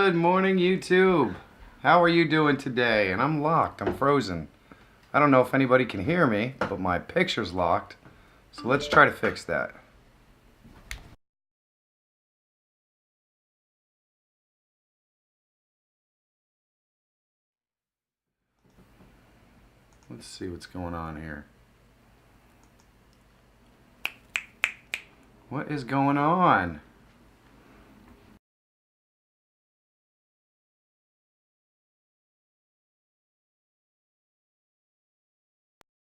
Good morning, YouTube. How are you doing today? And I'm locked. I'm frozen. I don't know if anybody can hear me, but my picture's locked. So let's try to fix that. Let's see what's going on here. What is going on?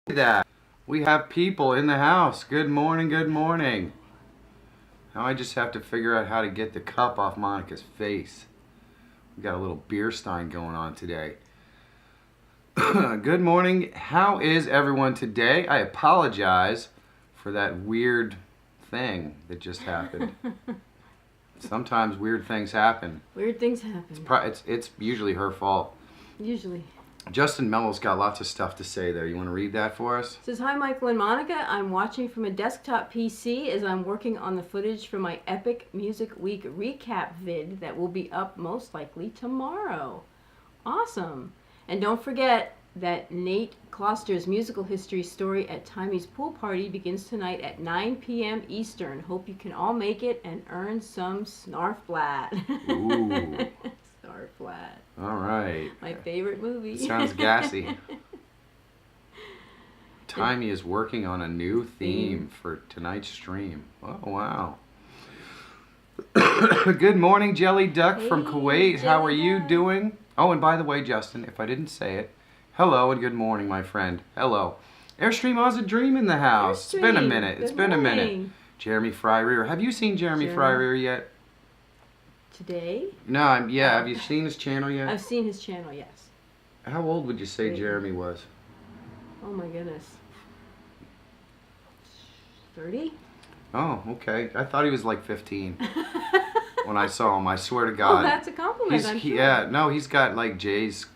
That we have people in the house. Good morning, good morning. Now I just have to figure out how to get the cup off Monica's face. We got a little beer stein going on today. Good morning. How is everyone today? I apologize for that weird thing that just happened. Sometimes weird things happen. Weird things happen. It's usually her fault. Usually. Justin Mellow's got lots of stuff to say there. You want to read that for us? It says, hi Michael and Monica. I'm watching from a desktop PC as I'm working on the footage for my Epic Music Week recap vid that will be up most likely tomorrow. Awesome. And don't forget that Nate Kloster's musical history story at Timey's pool party begins tonight at 9 p.m. Eastern. Hope you can all make it and earn some snarfblat. Ooh. Snarfblat. All right. My favorite movie. Sounds gassy. Timey is working on a new theme for tonight's stream. Oh, wow. Good morning, Jelly Duck from Kuwait. How are you doing? Oh, and by the way, Justin, if I didn't say it, hello and good morning, my friend. Hello. Airstream Oz a Dream in the house. It's been a minute. It's been a minute. Jeremy Feyrer. Have you seen Jeremy Feyrer yet? Today? No, yeah. Have you seen his channel yet? I've seen his channel, yes. How old would you say Jeremy was? Oh my goodness. 30? Oh, okay. I thought he was like 15 when I saw him. I swear to God. Oh, that's a compliment, I'm sure. Yeah, no, he's got like Jay's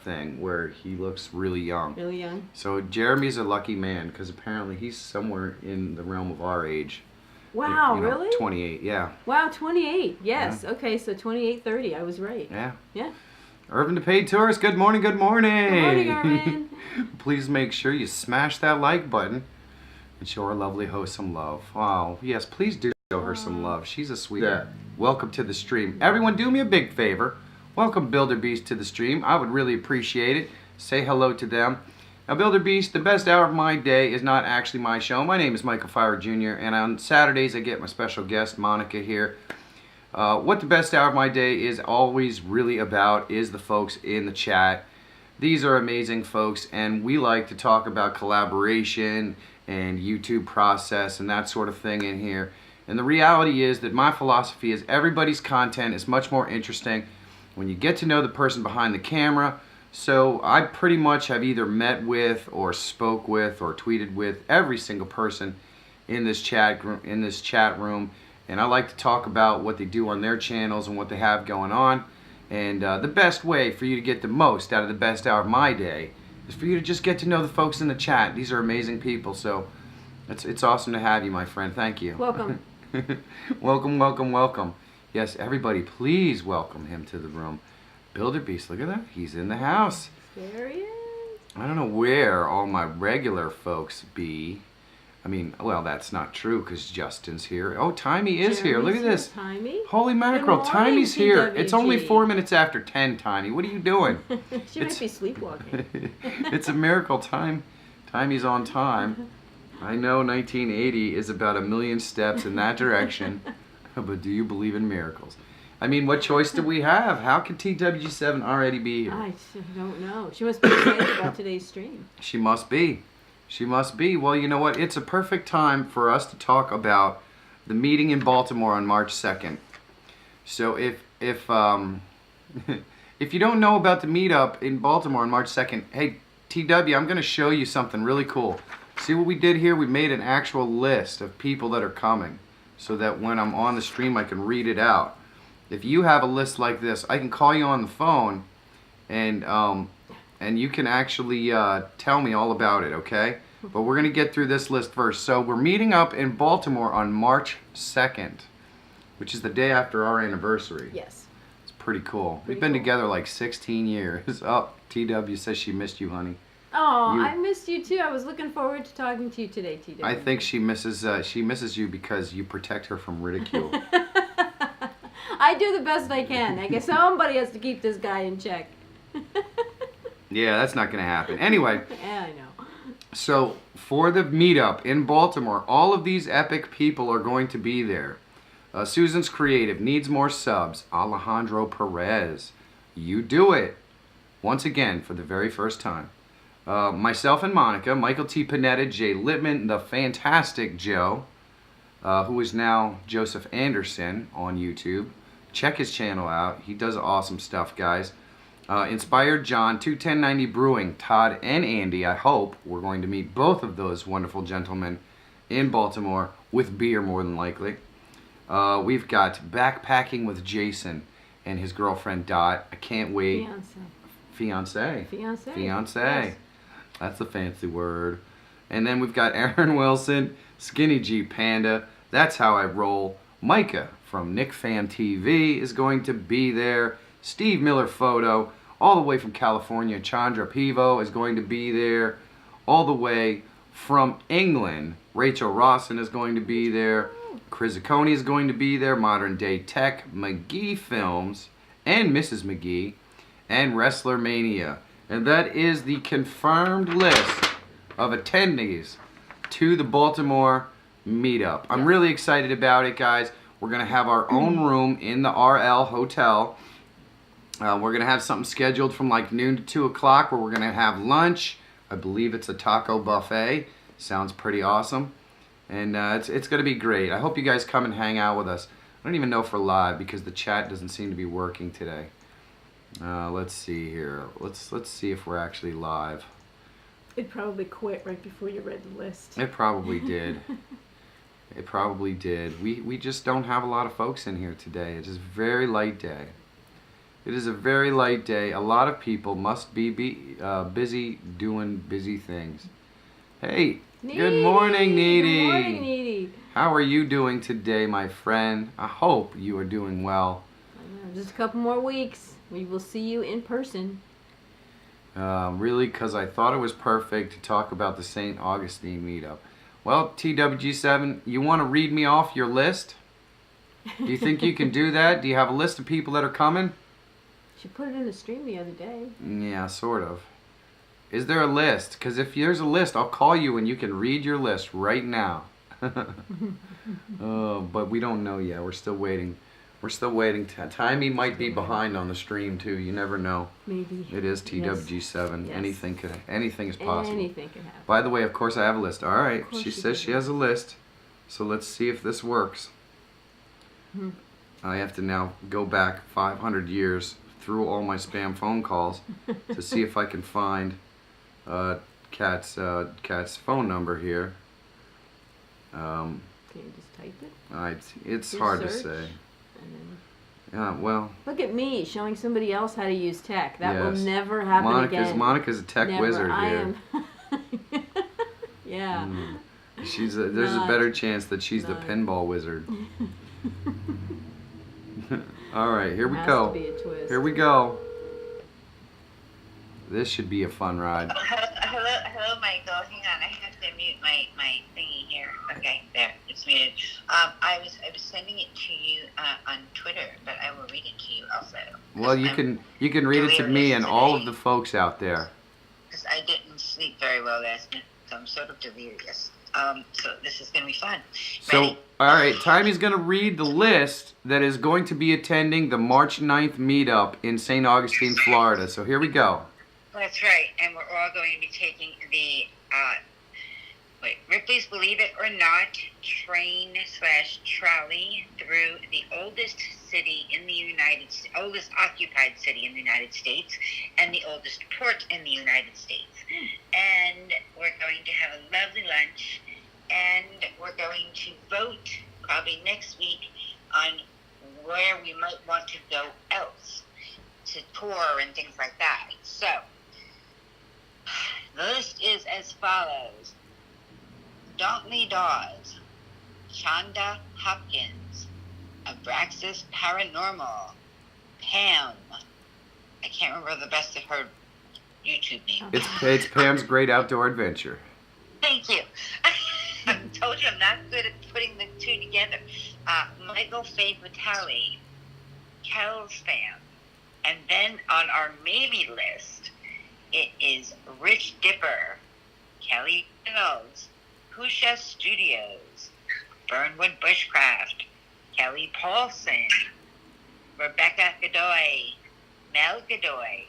thing where he looks really young. Really young? So Jeremy's a lucky man because apparently he's somewhere in the realm of our age. Wow, you know, really? 28, yeah. Wow, 28. Yes. Yeah. Okay, so 28, 30. I was right. Yeah. Yeah. Irvin the Paid Tourist, good morning, good morning. Good morning, Irvin. Please make sure you smash that like button and show our lovely host some love. Wow, yes, please do show her some love. She's a sweetheart. Welcome to the stream. Everyone, do me a big favor. Welcome Builder Beast to the stream. I would really appreciate it. Say hello to them. Now, Builder Beast, the best hour of my day is not actually my show. My name is Michael Feyrer Jr., and on Saturdays I get my special guest, Monica, here. What the best hour of my day is always really about is the folks in the chat. These are amazing folks, and we like to talk about collaboration and YouTube process and that sort of thing in here. And the reality is that my philosophy is everybody's content is much more interesting when you get to know the person behind the camera. So I pretty much have either met with or spoke with or tweeted with every single person in this chat room, and I like to talk about what they do on their channels and what they have going on. And the best way for you to get the most out of the best hour of my day is for you to just get to know the folks in the chat. These are amazing people, so it's awesome to have you, my friend. Thank you. Welcome. Welcome, welcome, welcome. Yes, everybody, please welcome him to the room. Builder Beast, look at that. He's in the house. There he is. I don't know where all my regular folks be. I mean, well, that's not true because Justin's here. Oh, Timey is here. Look at this. Timey? Holy mackerel, Timey's here. It's only 4 minutes after 10, Timey. What are you doing? She might be sleepwalking. It's a miracle. Timey's on time. I know 1980 is about 1 million steps in that direction, but do you believe in miracles? I mean, what choice do we have? How could TWG7 already be here? I don't know. She must be excited about today's stream. She must be. She must be. Well, you know what? It's a perfect time for us to talk about the meeting in Baltimore on March 2nd. So if if you don't know about the meetup in Baltimore on March 2nd, hey, TW, I'm going to show you something really cool. See what we did here? We made an actual list of people that are coming so that when I'm on the stream, I can read it out. If you have a list like this, I can call you on the phone and you can actually tell me all about it, okay? But we're going to get through this list first. So we're meeting up in Baltimore on March 2nd, which is the day after our anniversary. Yes. It's pretty cool. We've Pretty been cool. together like 16 years. Oh, TW says she missed you, honey. Oh, You- I missed you too. I was looking forward to talking to you today, TW. I think she misses you because you protect her from ridicule. I do the best I can. I guess somebody has to keep this guy in check. Yeah, that's not going to happen. Anyway, Yeah, I know. so for the meetup in Baltimore, all of these epic people are going to be there. Susan's Creative needs more subs. Alejandro Perez, you do it. Once again, for the very first time. Myself and Monica, Michael T. Panetta, Jay Littman, the fantastic Joe, who is now Joseph Anderson on YouTube. Check his channel out. He does awesome stuff, guys. Inspired John, 21090 Brewing, Todd and Andy. I hope we're going to meet both of those wonderful gentlemen in Baltimore with beer, more than likely. We've got Backpacking with Jason and his girlfriend Dot. I can't wait. Fiance. Yes. That's a fancy word. And then we've got Aaron Wilson, Skinny G Panda. That's how I roll. Micah from Nick Fam TV is going to be there. Steve Miller Photo, all the way from California. Chandra Pivo is going to be there. All the way from England, Rachel Rawson is going to be there. Chris Zacconi is going to be there. Modern Day Tech, McGee Films, and Mrs. McGee, and Wrestler Mania. And that is the confirmed list of attendees to the Baltimore meetup. I'm really excited about it, guys. We're going to have our own room in the RL Hotel. We're going to have something scheduled from like noon to 2 o'clock where we're going to have lunch. I believe it's a taco buffet. Sounds pretty awesome. And it's going to be great. I hope you guys come and hang out with us. I don't even know if we're live because the chat doesn't seem to be working today. Let's see here. Let's see if we're actually live. It probably quit right before you read the list. It probably did. It probably did. We just don't have a lot of folks in here today. It is a very light day. It is a very light day. A lot of people must be busy doing busy things. Hey, Needy. good morning, Needy. Good morning, Needy. How are you doing today, my friend? I hope you are doing well. Just a couple more weeks. We will see you in person. Really, because I thought it was perfect to talk about the St. Augustine meetup. Well, TWG7, you want to read me off your list? Do you think you can do that? Do you have a list of people that are coming? She put it in the stream the other day. Yeah, sort of. Is there a list? Because if there's a list, I'll call you and you can read your list right now. But we don't know yet. We're still waiting. We're still waiting. Timey might be behind on the stream too. You never know. Maybe. It is TWG7. Yes. Anything is possible. Anything can happen. By the way, of course I have a list. All right. Of course She you says do. she has a list. So let's see if this works. I have to now go back 500 years through all my spam phone calls to see if I can find Kat's phone number here. Can you just type it? It's Just hard to search, say. and then... Yeah, well, Look at me showing somebody else how to use tech. That will Yes. never happen again. Monica's a tech Never. wizard I here. am. Yeah. There's a Not- better chance that she's the not. pinball wizard. All right, here we Has go. to be a twist. Here we go. This should be a fun ride. Hello, Michael. Hang on, I have to mute my thingy here. Okay, there, it's muted. I was sending it to you on Twitter, but I will read it to you also. Well, you can read it to me and all of the folks out there. Because I didn't sleep very well last night, so I'm sort of delirious. So this is gonna be fun. So, Ready? all right, Timey's going to read the list that is going to be attending the March 9th meetup in St. Augustine, Florida. So here we go. That's right, and we're all going to be taking the Ripley's Believe It or Not train/trolley through the oldest city in the oldest occupied city in the United States, and the oldest port in the United States. And we're going to have a lovely lunch, and we're going to vote probably next week on where we might want to go else to tour and things like that. So the list is as follows: Dauntley Dawes, Chanda Hopkins, Abraxas Paranormal, Pam. I can't remember the rest of her YouTube name. It's Pam's Great Outdoor Adventure. Thank you. I told you I'm not good at putting the two together. Michael Faye Vitale, Kel's fan. And then on our maybe list, it is Rich Dipper, Kelly Reynolds, Pusha Studios, Burnwood Bushcraft, Kelly Paulson, Rebecca Godoy, Mel Godoy,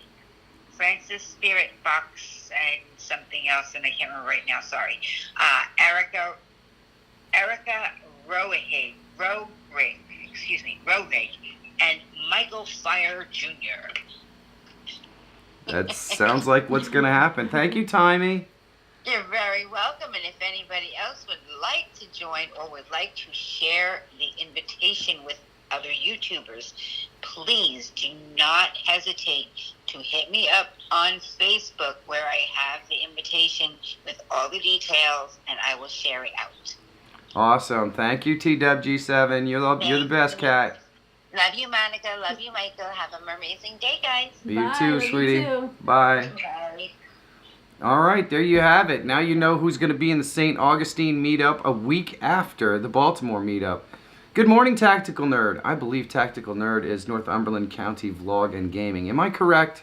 Francis Spirit Fox, and something else, and I can't remember right now, sorry. Erica Rohig, and Michael Fire Jr. That sounds like what's going to happen. Thank you, Timey. You're very welcome, and if anybody else would like to join or would like to share the invitation with other YouTubers, please do not hesitate to hit me up on Facebook where I have the invitation with all the details, and I will share it out. Awesome. Thank you, TWG7. You're the best, cat. Love you, Monica. Love you, Michael. Have an amazing day, guys. You Bye, too, love you sweetie. too. Bye. Bye. All right, there you have it. Now you know who's going to be in the St. Augustine meetup a week after the Baltimore meetup. Good morning, Tactical Nerd. I believe Tactical Nerd is Northumberland County Vlog and Gaming. Am I correct?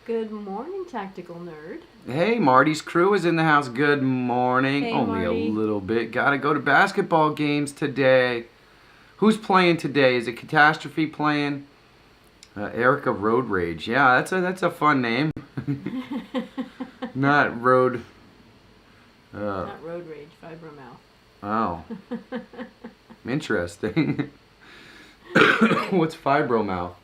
Good morning, Tactical Nerd. Hey, Marty's crew is in the house. Good morning. Hey, Only Marty. a little bit. Gotta go to basketball games today. Who's playing today? Is it Catastrophe playing? Erica Road Rage. Yeah, that's a fun name. Not Road. Not road rage, fibromouth. Oh, interesting. What's fibromouth?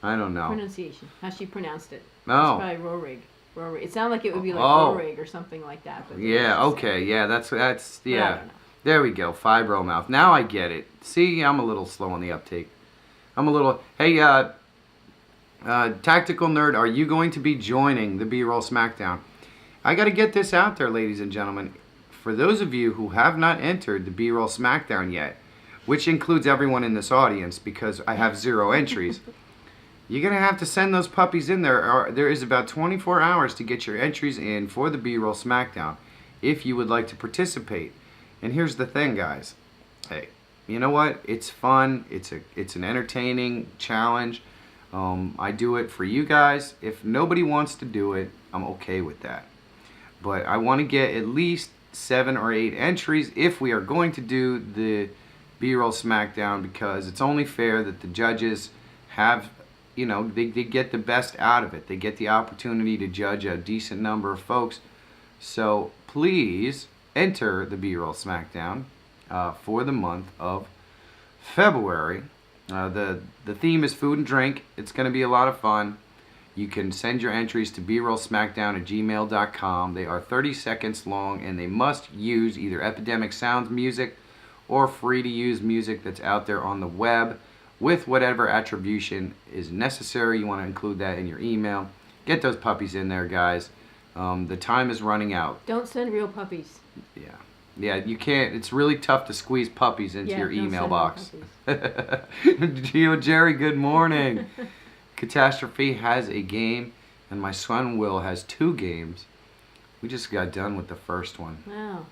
I don't know. Pronunciation. How she pronounced it. Oh. It's probably Rorig. Rorig. It sounded like it would be like Oh. Rorig or something like that. But Yeah. Okay. Yeah. That's But I yeah. don't know. There we go. Fibromouth. Now I get it. See, I'm a little slow on the uptake. I'm a little. Hey, Tactical Nerd, are you going to be joining the B-Roll Smackdown? I got to get this out there, ladies and gentlemen. For those of you who have not entered the B-Roll Smackdown yet, which includes everyone in this audience because I have 0 entries, you're going to have to send those puppies in there. There is about 24 hours to get your entries in for the B-Roll Smackdown if you would like to participate. And here's the thing, guys. Hey, you know what? It's fun. It's an entertaining challenge. I do it for you guys. If nobody wants to do it, I'm okay with that. But I want to get at least 7 or 8 entries if we are going to do the B-Roll Smackdown, because it's only fair that the judges have, you know, they get the best out of it. They get the opportunity to judge a decent number of folks. So please enter the B-Roll Smackdown for the month of February. The theme is food and drink. It's going to be a lot of fun. You can send your entries to brollsmackdown@gmail.com. They are 30 seconds long, and they must use either Epidemic Sounds music or free-to-use music that's out there on the web with whatever attribution is necessary. You want to include that in your email. Get those puppies in there, guys. The time is running out. Don't send real puppies. Yeah. Yeah, you can't. It's really tough to squeeze puppies into your don't email send box. real puppies. Geo Jerry, good morning. Catastrophe has a game, and my son Will has 2 games. We just got done with the first one. Wow.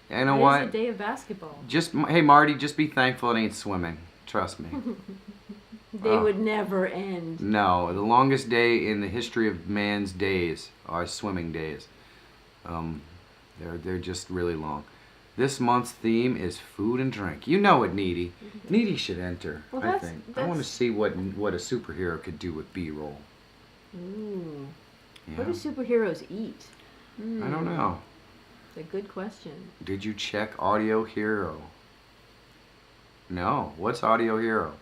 You know Today's what? a day of basketball. Hey Marty, just be thankful it ain't swimming. Trust me. They would never end. No, the longest day in the history of man's days are swimming days. They're just really long. This month's theme is food and drink. You know it, Needy. Needy should enter, Well, I think. I want to see what a superhero could do with B-roll. Ooh. Yeah. What do superheroes eat? I don't know. It's a good question. Did you check Audio Hero? No. What's Audio Hero?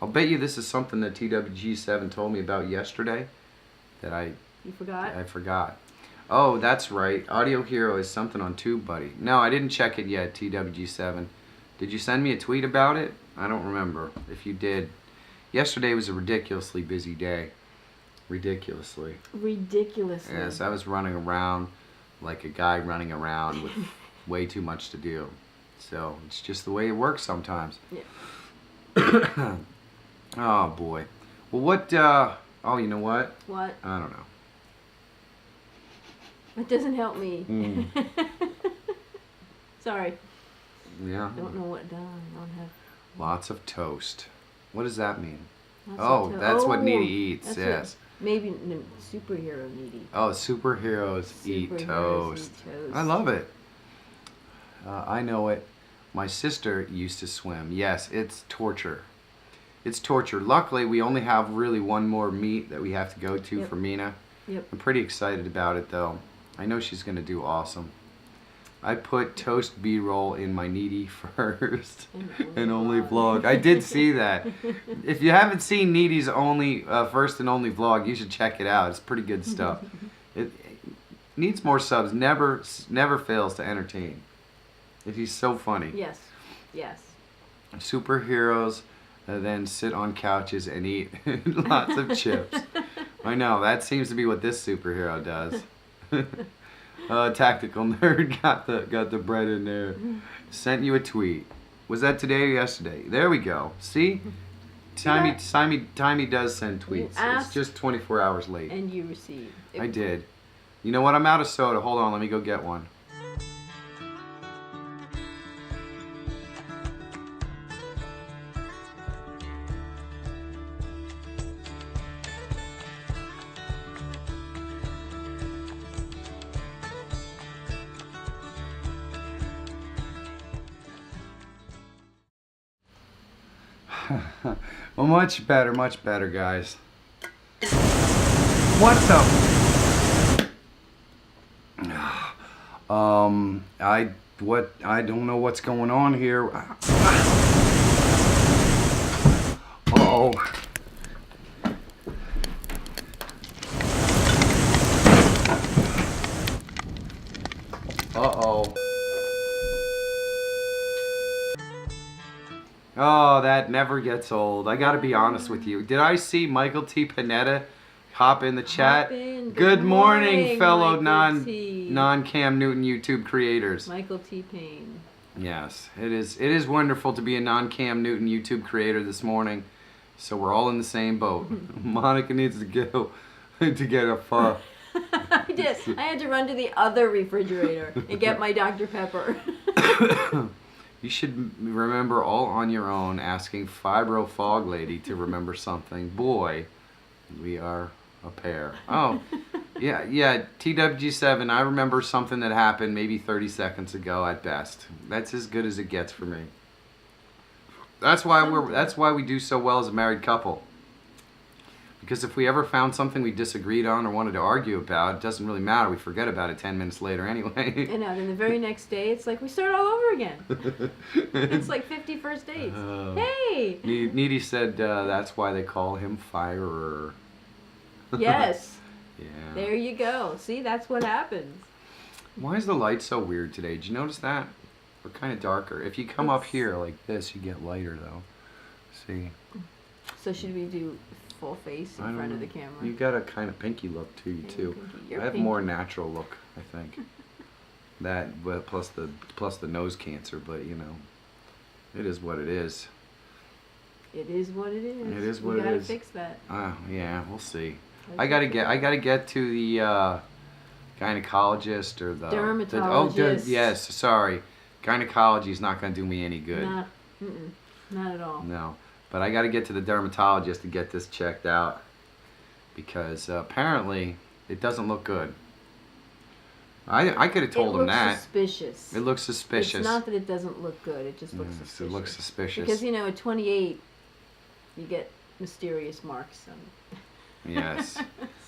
I'll bet you this is something that TWG7 told me about yesterday that You forgot? I forgot. Oh, that's right. Audio Hero is something on TubeBuddy. No, I didn't check it yet, TWG7. Did you send me a tweet about it? I don't remember. If you did. Yesterday was a ridiculously busy day. Ridiculously. Ridiculously. Yes, I was running around like a guy running around with way too much to do. So, it's just the way it works sometimes. Yeah. Oh, boy. Well, what, oh, you know what? What? I don't know. It doesn't help me. Sorry. Yeah. Don't know what I don't have. Lots of toast. What does that mean? Lots Oh, of that's what Oh, Needy eats, that's yes. what- maybe superhero Needy. Oh, superheroes eat Superheroes toast. eat toast. I love it. I know it. My sister used to swim. Yes, it's torture. It's torture. Luckily, we only have really one more meet that we have to go to Yep. for Mina. Yep. I'm pretty excited about it, though. I know she's going to do awesome. I put toast B-roll in my Needy first and only vlog. I did see that. If you haven't seen Needy's only first and only vlog, you should check it out. It's pretty good stuff. It needs more subs. Never fails to entertain. He's so funny. Yes. Yes. Superheroes then sit on couches and eat lots of chips. I know, that seems to be what this superhero does. Tactical Nerd got the bread in there. Sent you a tweet. Was that today or yesterday? There we go. See? Timey does send tweets. It's just 24 hours late. And you receive. I did. You know what? I'm out of soda. Hold on, let me go get one. Well, much better, guys. What the? I don't know what's going on here. Uh-oh. Uh-oh. Oh, that never gets old. I gotta be honest with you. Did I see Michael T. Panetta hop in the chat? Good morning, fellow non-Cam Newton YouTube creators. Michael T. Payne. Yes, it is wonderful to be a non-Cam Newton YouTube creator this morning. So we're all in the same boat. Monica needs to go to get a pho. I did. I had to run to the other refrigerator and get my Dr. Pepper. You should remember all on your own, asking Fibro Fog Lady to remember something. Boy, we are a pair. Oh, yeah, TWG7, I remember something that happened maybe 30 seconds ago at best. That's as good as it gets for me. That's why we do so well as a married couple. Because if we ever found something we disagreed on or wanted to argue about, it doesn't really matter. We forget about it 10 minutes later anyway. And then the very next day, it's like we start all over again. It's like 50 first dates. Hey! Needy said that's why they call him Feyrer. Yes. Yeah. There you go. See, that's what happens. Why is the light so weird today? Did you notice that? We're kind of darker. If you come up here like this, you get lighter though. See? So should we do full face in front of the camera? You got a kind of pinky look to you too. I have more natural look, I think. That, but plus the nose cancer, but you know, it is what it is. It is what it is. It is what it is. We gotta fix that. Yeah, we'll see. I gotta get to the gynecologist or the dermatologist. yes, sorry, gynecology is not gonna do me any good. Not at all. No, but I gotta get to the dermatologist to get this checked out because apparently it doesn't look good. I could have told him that. Suspicious. It looks suspicious. It's not that it doesn't look good. It just looks suspicious. It looks suspicious. Because at 28, you get mysterious marks. Yes.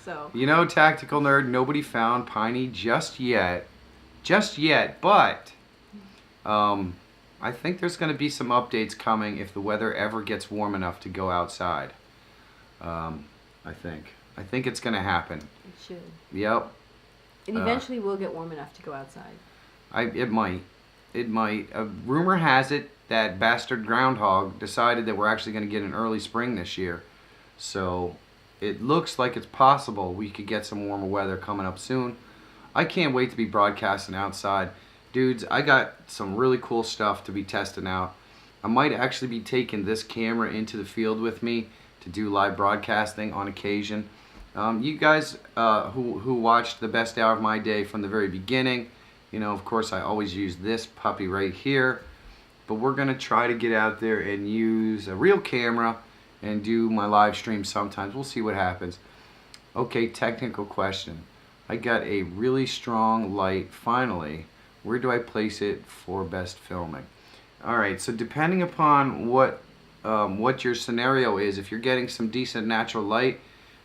So. Tactical Nerd, nobody found Piney just yet. But I think there's going to be some updates coming if the weather ever gets warm enough to go outside. I think it's going to happen. It should. Yep. It eventually will get warm enough to go outside. It might. Rumor has it that bastard groundhog decided that we're actually going to get an early spring this year. So it looks like it's possible we could get some warmer weather coming up soon. I can't wait to be broadcasting outside. Dudes, I got some really cool stuff to be testing out. I might actually be taking this camera into the field with me to do live broadcasting on occasion. You guys who watched the best hour of my day from the very beginning, you know, of course I always use this puppy right here, but we're gonna try to get out there and use a real camera and do my live stream sometimes. We'll see what happens. Okay, technical question. I got a really strong light finally. Where do I place it for best filming? Alright, so depending upon what your scenario is, if you're getting some decent natural light,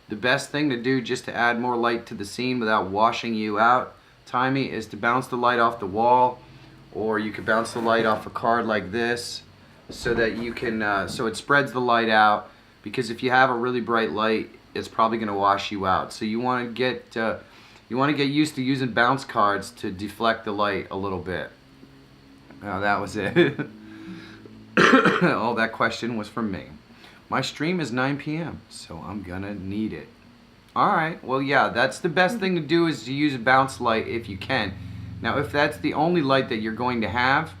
the best thing to do just to add more light to the scene without washing you out, Timey, is to bounce the light off the wall, or you could bounce the light off a card like this, so that you can, so it spreads the light out. Because if you have a really bright light, it's probably going to wash you out. So you want to get used to using bounce cards to deflect the light a little bit. That was it. Oh, that question was from me. My stream is 9 p.m., so I'm gonna need it. Alright, well yeah, that's the best thing to do, is to use a bounce light if you can. Now if that's the only light that you're going to have,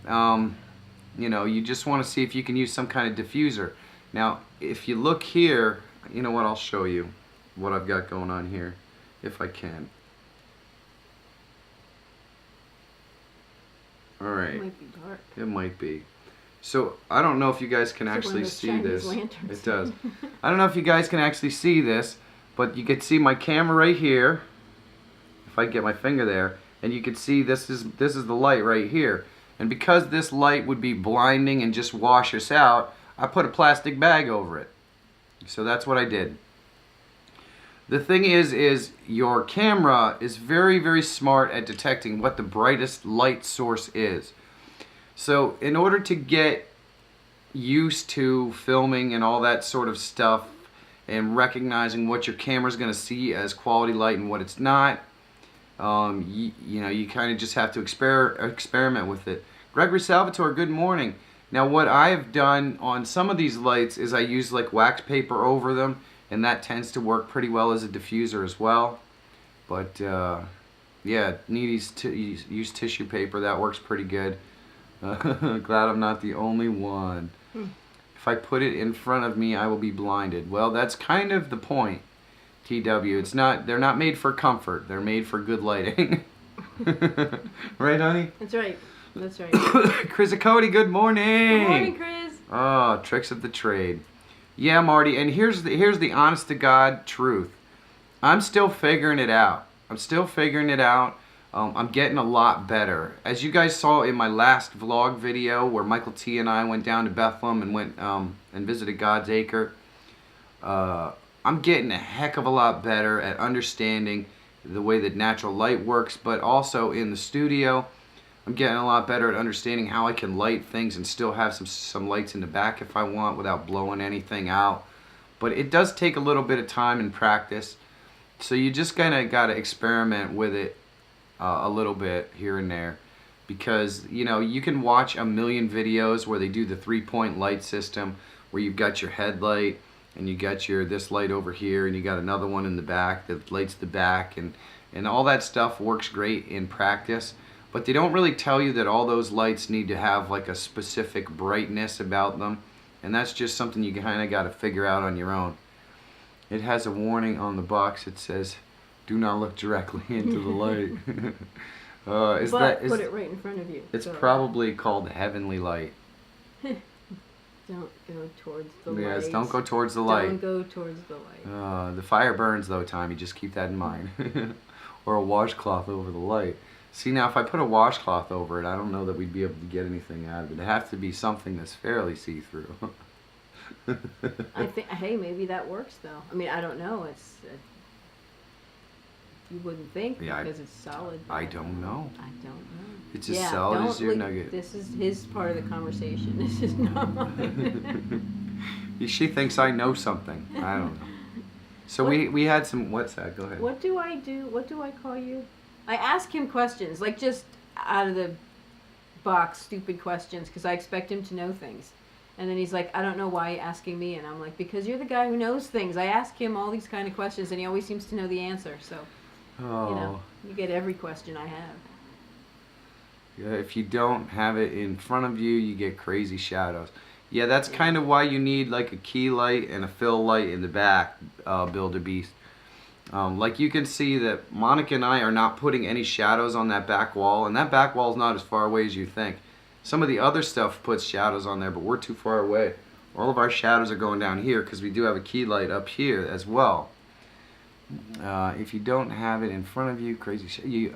you know, you just want to see if you can use some kind of diffuser. Now if you look here, you know what, I'll show you what I've got going on here, if I can. Alright. It might be dark. It might be. So I don't know if you guys can It's like one actually of those see Chinese this. lanterns. It does. I don't know if you guys can actually see this, but you can see my camera right here. If I get my finger there, and you can see this is the light right here. And because this light would be blinding and just wash us out, I put a plastic bag over it. So that's what I did. The thing is your camera is very, very smart at detecting what the brightest light source is. So in order to get used to filming and all that sort of stuff and recognizing what your camera's going to see as quality light and what it's not, you know, you kind of just have to experiment with it. Gregory Salvatore, good morning. Now what I've done on some of these lights is I use like wax paper over them, and that tends to work pretty well as a diffuser as well. But yeah, use tissue paper, that works pretty good. Glad I'm not the only one. If I put it in front of me, I will be blinded. Well, that's kind of the point, TW. It's not, they're not made for comfort. They're made for good lighting. Right, honey? That's right. That's right. Chris Cody, good morning. Good morning, Chris. Oh, tricks of the trade. Yeah, Marty, and here's the honest to God truth. I'm still figuring it out. I'm still figuring it out. I'm getting a lot better. As you guys saw in my last vlog video where Michael T and I went down to Bethlehem and went and visited God's Acre, I'm getting a heck of a lot better at understanding the way that natural light works, but also in the studio, I'm getting a lot better at understanding how I can light things and still have some lights in the back if I want without blowing anything out. But it does take a little bit of time and practice, so you just kind of got to experiment with it a little bit here and there, because you know, you can watch a million videos where they do the 3-point light system where you've got your headlight and you got your this light over here and you got another one in the back that lights the back, and all that stuff works great in practice, but they don't really tell you that all those lights need to have like a specific brightness about them, and that's just something you kind of got to figure out on your own. It has a warning on the box. It says, "Do not look directly into the light." Put it right in front of you. It's so probably called heavenly light. Don't go towards the light. Yes, don't go towards the light. Don't go towards the light. The fire burns though, Tommy. Just keep that in mind. Or a washcloth over the light. See, now if I put a washcloth over it, I don't know that we'd be able to get anything out of it. It'd have to be something that's fairly see-through. I think, hey, maybe that works though. I mean, I don't know. You wouldn't think, Yeah, because it's solid. I don't know. I don't know. It's as solid as your look, nugget. This is his part of the conversation. This is not mine. She thinks I know something. I don't know. So we had some. What's that? Go ahead. What do I do? What do I call you? I ask him questions, like just out of the box, stupid questions, because I expect him to know things. And then he's like, I don't know why you're asking me. And I'm like, because you're the guy who knows things. I ask him all these kind of questions, and he always seems to know the answer. So, Oh. you know, you get every question I have. Yeah, if you don't have it in front of you, you get crazy shadows. Yeah, that's kind of why you need like a key light and a fill light in the back, Builder Beast. Like you can see that Monica and I are not putting any shadows on that back wall, and that back wall is not as far away as you think. Some of the other stuff puts shadows on there, but we're too far away. All of our shadows are going down here because we do have a key light up here as well. If you don't have it in front of you, crazy shit. You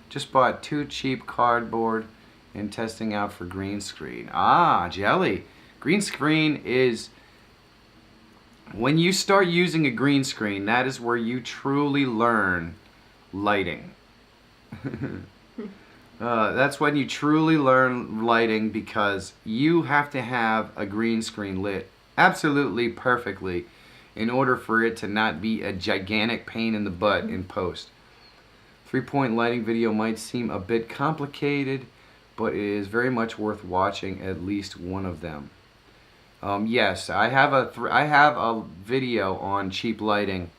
just bought 2 cheap cardboard and testing out for green screen. Ah, Jelly. Green screen is, when you start using a green screen, that is where you truly learn lighting. That's when you truly learn lighting, because you have to have a green screen lit absolutely perfectly in order for it to not be a gigantic pain in the butt in post. 3-point lighting video might seem a bit complicated, but it is very much worth watching at least one of them. Yes, I have a video on cheap lighting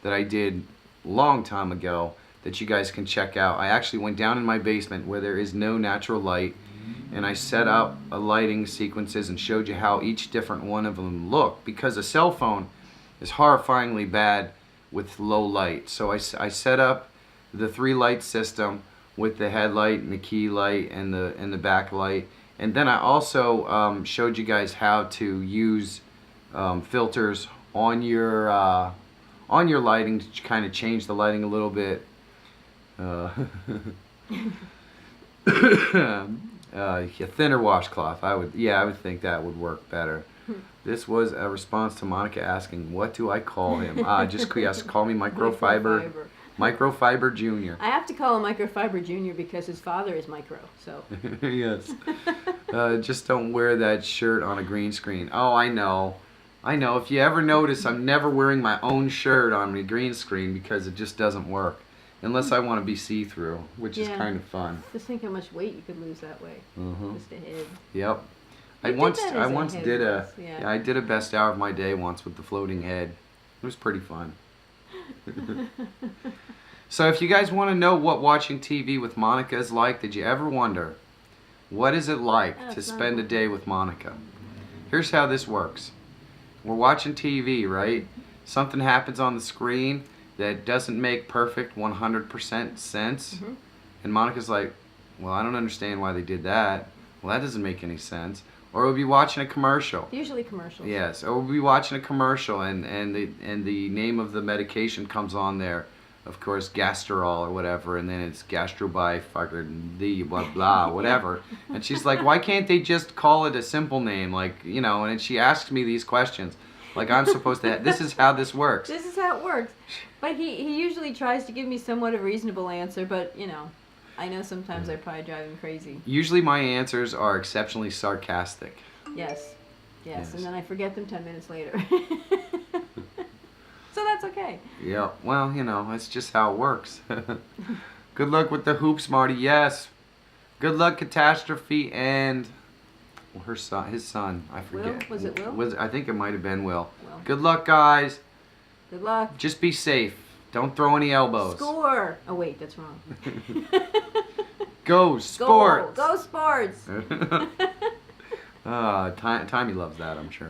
that I did a long time ago that you guys can check out. I actually went down in my basement where there is no natural light, and I set up a lighting sequences and showed you how each different one of them look, because a cell phone is horrifyingly bad with low light. So I set up the 3-light system with the headlight and the key light and the back light. And then I also showed you guys how to use filters on your lighting to kind of change the lighting a little bit. A thinner washcloth. I would think that would work better. This was a response to Monica asking, "What do I call him?" Just call me Microfiber. Microfiber Junior. I have to call him Microfiber Junior because his father is Micro. So. Yes. Just don't wear that shirt on a green screen. Oh, I know. If you ever notice, I'm never wearing my own shirt on a green screen because it just doesn't work. Unless I want to be see-through, which is kind of fun. Just think how much weight you could lose that way. Just a head. Yep. I once did a best hour of my day once with the floating head. It was pretty fun. So if you guys want to know what watching TV with Monica is like, did you ever wonder, what is it like to spend a day with Monica? Here's how this works. We're watching TV, right? Something happens on the screen that doesn't make perfect 100% sense. And Monica's like, well, I don't understand why they did that. Well, that doesn't make any sense. Or we'll be watching a commercial. Usually commercials. Yes, or we'll be watching a commercial and the name of the medication comes on there. Of course, Gastrol or whatever, and then it's Gastrobi fucking the blah blah whatever. And she's like, why can't they just call it a simple name, like, you know? And she asks me these questions, like I'm supposed to. This is how this works. This is how it works. But he usually tries to give me somewhat of a reasonable answer, but you know, I know sometimes I probably drive him crazy. Usually my answers are exceptionally sarcastic. Yes. And then I forget them 10 minutes later. So that's okay. Yeah, well, you know, it's just how it works. Good luck with the hoops, Marty. Yes. Good luck, Catastrophe, and his son. I forget. Will? Was it Will? I think it might have been Will. Good luck, guys. Good luck. Just be safe. Don't throw any elbows. Score. Oh wait, that's wrong. Go sports. Go sports. Timmy loves that, I'm sure.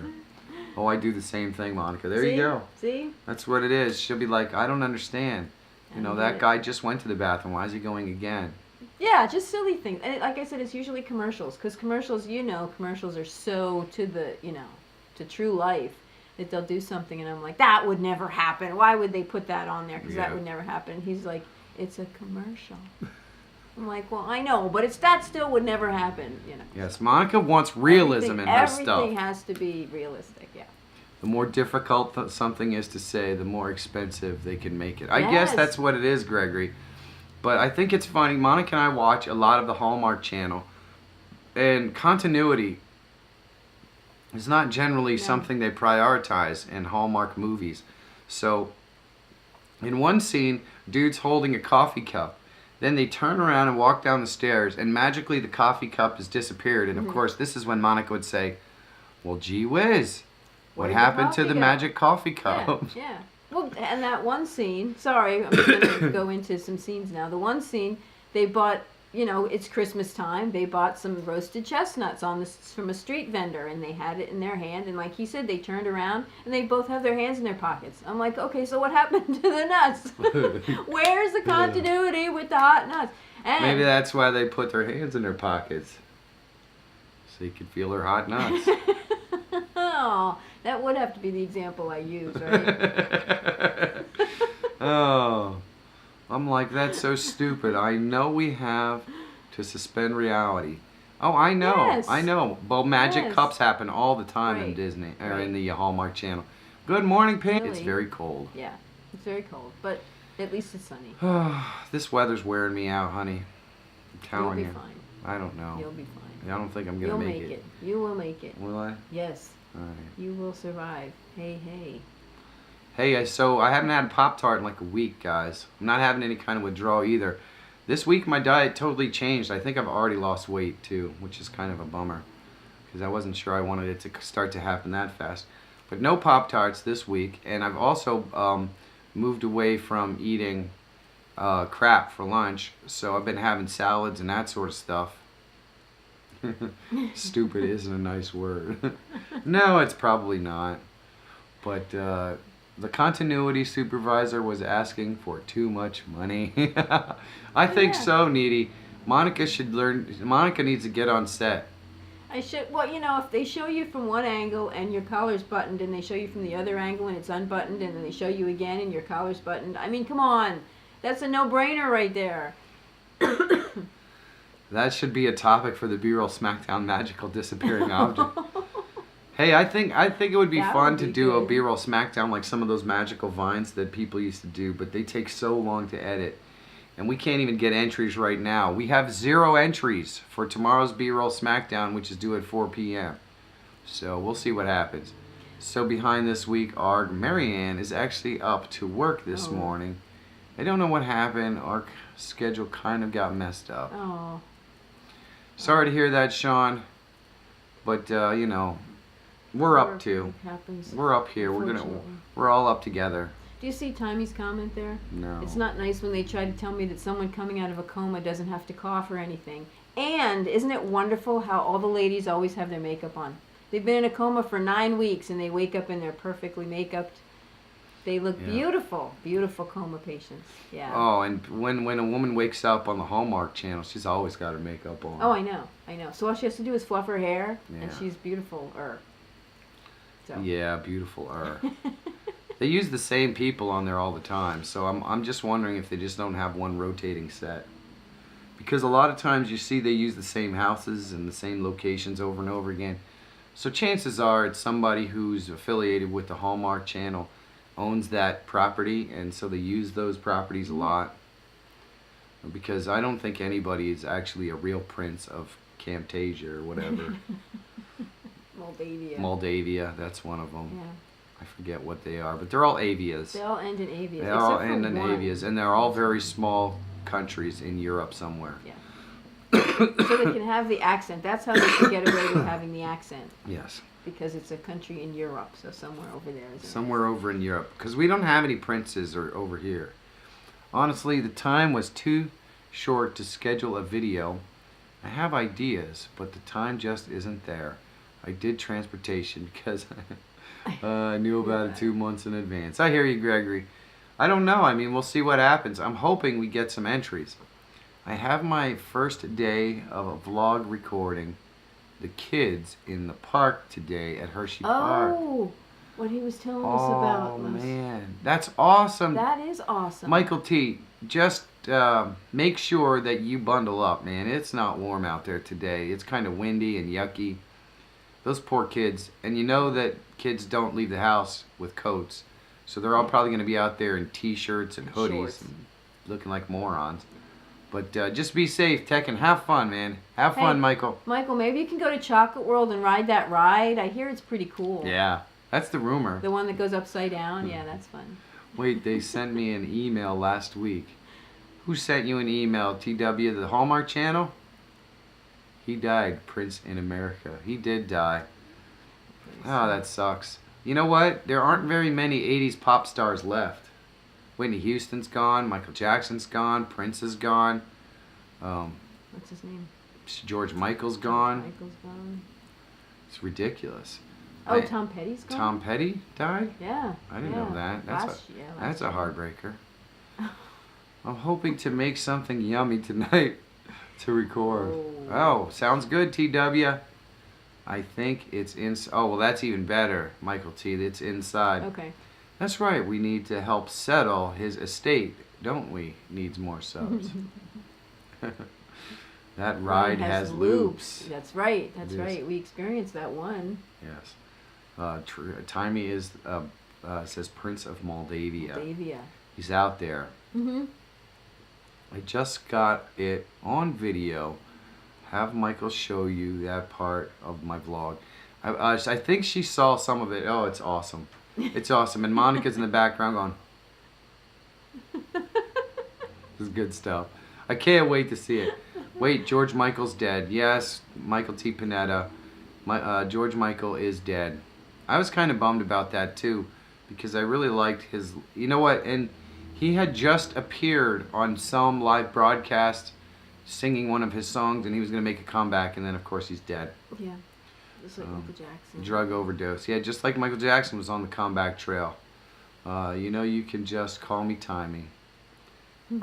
Oh, I do the same thing, Monica. There you go. See? That's what it is. She'll be like, I don't understand. You know, that guy just went to the bathroom. Why is he going again? Yeah, just silly things. And like I said, it's usually commercials. Because commercials, commercials are so to the, to true life that they'll do something and I'm like, that would never happen. Why would they put that on there? Because that would never happen. He's like, it's a commercial. I'm like, well, I know, but that still would never happen, Yes, Monica wants realism in her stuff. Everything has to be realistic, yeah. The more difficult something is to say, the more expensive they can make it. I guess that's what it is, Gregory. But I think it's funny. Monica and I watch a lot of the Hallmark Channel, and continuity is not generally something they prioritize in Hallmark movies. So, in one scene, dude's holding a coffee cup. Then they turn around and walk down the stairs, and magically the coffee cup has disappeared. And of course, this is when Monica would say, well, gee whiz, what happened to the magic coffee cup? Yeah. Well, and that one scene, sorry, I'm just going to go into some scenes now. The one scene, they bought you know, it's Christmas time. They bought some roasted chestnuts from a street vendor, and they had it in their hand. And like he said, they turned around and they both have their hands in their pockets. I'm like, okay, so what happened to the nuts? Where's the continuity with the hot nuts? And Maybe that's why they put their hands in their pockets, so you could feel their hot nuts. Oh, that would have to be the example I use, right? Oh, I'm like, that's so stupid. I know we have to suspend reality. Oh, I know, Yes. I know. Well, magic Yes. cups happen all the time in Right. Disney or Right. in the Hallmark Channel. Good morning, Pink. It's Really? very cold. Yeah, it's very cold, but at least it's sunny. This weather's wearing me out, honey. I'm You'll telling be you. fine. I don't know. You'll be fine. I don't think I'm gonna You'll make make it. it. You will make it. Will I? Yes, All right. you will survive. Hey, hey. Hey, so I haven't had Pop-Tart in like a week, guys. I'm not having any kind of withdrawal either. This week my diet totally changed. I think I've already lost weight too, which is kind of a bummer because I wasn't sure I wanted it to start to happen that fast. But no Pop-Tarts this week, and I've also moved away from eating crap for lunch. So I've been having salads and that sort of stuff. Stupid isn't a nice word. No, it's probably not. But the continuity supervisor was asking for too much money. I think Yeah. so, Needy. Monica should learn. Monica needs to get on set. I should. Well, you know, if they show you from one angle and your collar's buttoned, and they show you from the other angle and it's unbuttoned, and then they show you again and your collar's buttoned. I mean, come on, that's a no-brainer right there. That should be a topic for the B-roll SmackDown Magical Disappearing Object. Hey, I think it would be That fun would to be do a good. B-roll SmackDown like some of those magical vines that people used to do, but they take so long to edit. And we can't even get entries right now. We have 0 entries for tomorrow's B-roll SmackDown, which is due at 4 p.m. So we'll see what happens. So behind this week, our Marianne is actually up to work this Oh. morning. I don't know what happened. Our schedule kind of got messed up. Oh, Sorry to hear that, Sean. But you know, we're up work to. happens. We're up here. Unfortunately. We're all up together. Do you see Tommy's comment there? No. It's not nice when they try to tell me that someone coming out of a coma doesn't have to cough or anything. And isn't it wonderful how all the ladies always have their makeup on? They've been in a coma for 9 weeks and they wake up and they're perfectly make-upped. They look Yeah. beautiful, beautiful coma patients. Yeah. Oh, and when a woman wakes up on the Hallmark Channel, she's always got her makeup on. Oh, I know. So all she has to do is fluff her hair, and Yeah. she's beautiful. So. Yeah, beautiful. They use the same people on there all the time, so I'm just wondering if they just don't have one rotating set. Because a lot of times you see they use the same houses and the same locations over and over again. So chances are it's somebody who's affiliated with the Hallmark Channel owns that property, and so they use those properties a lot. Because I don't think anybody is actually a real prince of Camtasia or whatever. Moldavia. Moldavia, that's one of them. Yeah. I forget what they are, but they're all avias. They all end in avias. They all except for end in one. avias, and they're all very small countries in Europe somewhere. Yeah. So they can have the accent. That's how they can get away with having the accent. Yes. Because it's a country in Europe, so somewhere over there. Isn't Somewhere over in Europe. Because we don't have any princes over here. Honestly, the time was too short to schedule a video. I have ideas, but the time just isn't there. I did transportation because I knew about it 2 months in advance. I hear you, Gregory. I don't know. I mean, we'll see what happens. I'm hoping we get some entries. I have my first day of a vlog recording the kids in the park today at Hershey Park. Oh, what he was telling us about. Oh, was- man. That's awesome. That is awesome. Michael T., just make sure that you bundle up, man. It's not warm out there today. It's kind of windy and yucky. Those poor kids. And you know that kids don't leave the house with coats. So they're all probably going to be out there in T-shirts and hoodies Shorts. and looking like morons. But just be safe, Tech, and have fun, man. Have fun, Hey. Michael. Michael, maybe you can go to Chocolate World and ride that ride. I hear it's pretty cool. Yeah, that's the rumor. The one that goes upside down. Yeah, that's fun. Wait, they sent me an email last week. Who sent you an email, TW? The Hallmark Channel? He died, Prince in America. He did die. Oh, that sucks. You know what? There aren't very many 80s pop stars left. Whitney Houston's gone. Michael Jackson's gone. Prince is gone. What's his name? George Michael's gone. Michael's gone. It's ridiculous. Oh, Tom Petty's gone? Tom Petty died? Yeah. I didn't know that. That's last a year. heartbreaker. I'm hoping to make something yummy tonight to record. Oh, sounds good, TW. I think it's in. Oh, well, that's even better, Michael T. It's inside. Okay. That's right. We need to help settle his estate, don't we? Needs more subs. That ride has loops. That's right. That's right. We experienced that one. Yes. Timey is says Prince of Moldavia. Moldavia. He's out there. Mhm. I just got it on video. Have Michael show you that part of my vlog. I think she saw some of it. Oh, it's awesome. It's awesome. And Monica's in the background going. This is good stuff. I can't wait to see it. Wait, George Michael's dead. Yes, Michael T. Panetta. George Michael is dead. I was kind of bummed about that too, because I really liked his. You know what? And he had just appeared on some live broadcast singing one of his songs, and he was going to make a comeback, and then of course he's dead. Yeah, just like Michael Jackson. Drug overdose. Yeah, just like Michael Jackson was on the comeback trail. You know, you can just call me Timey.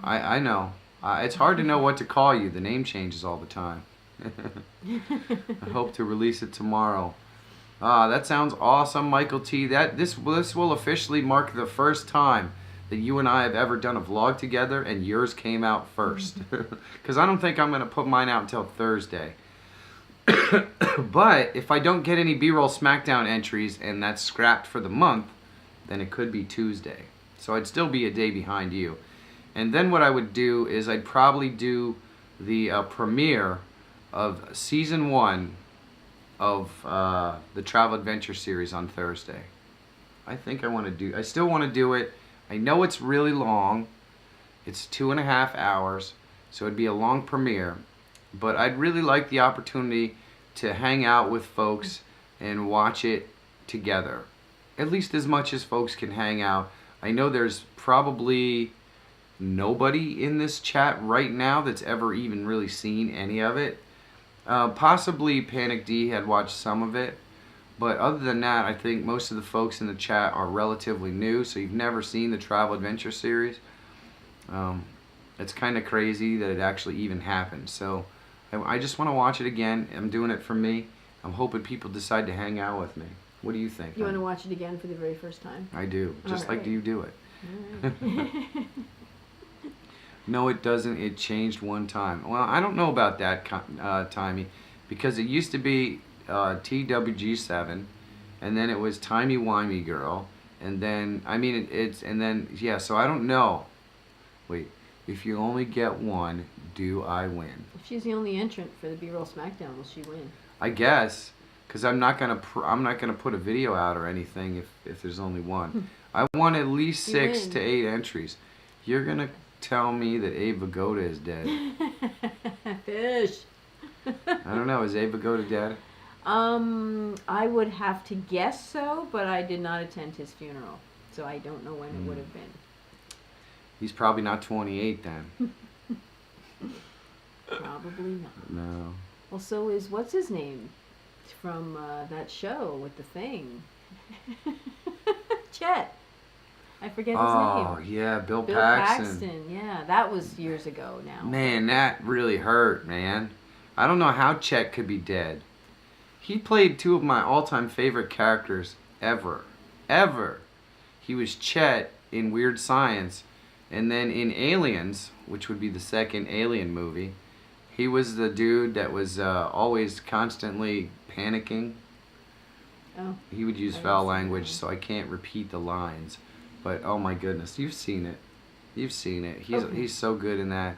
I know. It's hard to know what to call you. The name changes all the time. I hope to release it tomorrow. That sounds awesome, Michael T. This will officially mark the first time that you and I have ever done a vlog together, and yours came out first. Because I don't think I'm going to put mine out until Thursday. But if I don't get any B-roll SmackDown entries and that's scrapped for the month, then it could be Tuesday. So I'd still be a day behind you. And then what I would do is I'd probably do the premiere of Season 1 of the Travel Adventure series on Thursday. I think I still want to do it. I know it's really long. It's 2.5 hours, so it'd be a long premiere. But I'd really like the opportunity to hang out with folks and watch it together. At least as much as folks can hang out. I know there's probably nobody in this chat right now that's ever even really seen any of it. Possibly Panic D had watched some of it. But other than that, I think most of the folks in the chat are relatively new, so you've never seen the Travel Adventure series. It's kind of crazy that it actually even happened. So I just want to watch it again. I'm doing it for me. I'm hoping people decide to hang out with me. What do you think? You want to watch it again for the very first time? I do. Just like you do it. All right. No, it doesn't. It changed one time. Well, I don't know about that, Timey, because it used to be TWG7, and then it was Timey Wimey Girl, and then yeah. So I don't know. Wait, if you only get one, do I win? If she's the only entrant for the B-roll SmackDown, will she win? I guess, because I'm not gonna put a video out or anything if there's only one. I want at least 6 to 8 entries. You're gonna tell me that Abe Vigoda is dead? Fish. I don't know. Is Abe Vigoda dead? I would have to guess so, but I did not attend his funeral, so I don't know when it would have been. He's probably not 28 then. Probably not. No. Well, so is what's his name from that show with the thing? Chet. I forget his name. Oh yeah, Bill Paxton. Yeah, that was years ago now. Man, that really hurt, man. I don't know how Chet could be dead. He played 2 of my all-time favorite characters ever. He was Chet in Weird Science, and then in Aliens, which would be the second Alien movie, he was the dude that was always constantly panicking. Oh. He would use foul language, so I can't repeat the lines. But oh my goodness, you've seen it. You've seen it. He's so good in that.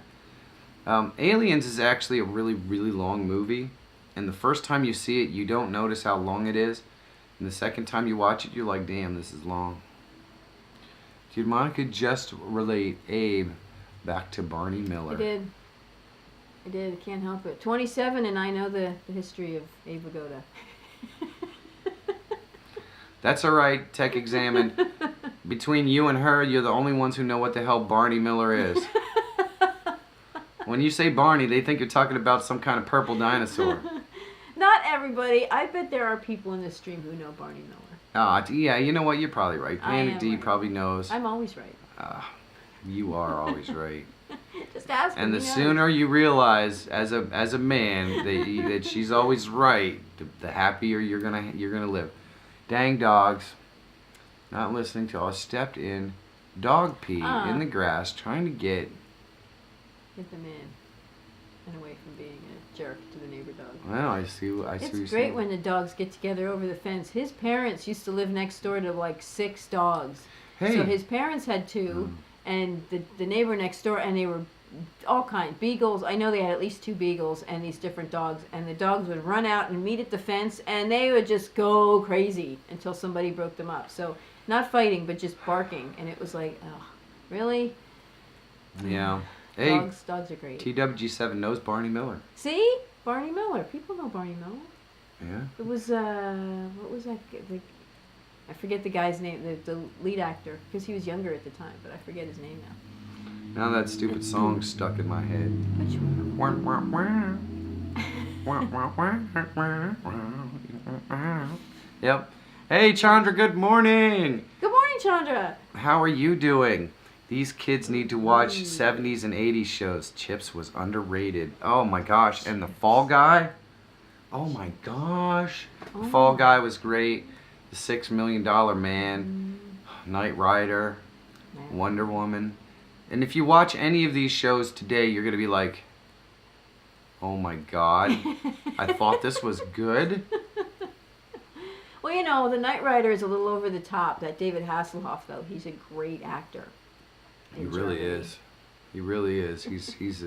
Aliens is actually a really, really long movie. And the first time you see it, you don't notice how long it is. And the second time you watch it, you're like, damn, this is long. Did Monica just relate Abe back to Barney Miller? I did. I can't help it. 27, and I know the history of Abe Vigoda. That's all right, Tech Examined. Between you and her, you're the only ones who know what the hell Barney Miller is. When you say Barney, they think you're talking about some kind of purple dinosaur. Not everybody. I bet there are people in this stream who know Barney Miller. Yeah, you know what? You're probably right. I am Panda D right. probably knows. I'm always right. You are always right. Just ask him. And the he knows. sooner you realize, as a man, that she's always right, the happier you're gonna live. Dang dogs, not listening to us. Stepped in, dog pee in the grass, trying to get them in and away from being a jerk to the neighbor dog. Well, I see. What It's you're great saying. when the dogs get together over the fence. His parents used to live next door to like 6 dogs. Hey. So his parents had 2, and the neighbor next door, and they were all kinds. Beagles. I know they had at least 2 beagles and these different dogs. And the dogs would run out and meet at the fence, and they would just go crazy until somebody broke them up. So not fighting, but just barking. And it was like, oh, really? Yeah. Hey, Dogs are great. TWG7 knows Barney Miller. See? Barney Miller. People know Barney Miller. Yeah. It was, what was that? I forget the guy's name, the lead actor, because he was younger at the time, but I forget his name now. Now that stupid song's stuck in my head. Which one? Yep. Hey, Chandra, good morning. Good morning, Chandra. How are you doing? These kids need to watch 70s and 80s shows. Chips was underrated. Oh my gosh. And the Fall Guy? Oh my gosh. The Fall Guy was great. The $6 Million Man, Knight Rider, Wonder Woman. And if you watch any of these shows today, you're going to be like, oh my God, I thought this was good. Well, you know, the Knight Rider is a little over the top. That David Hasselhoff, though, he's a great actor. He really is. He really is. He's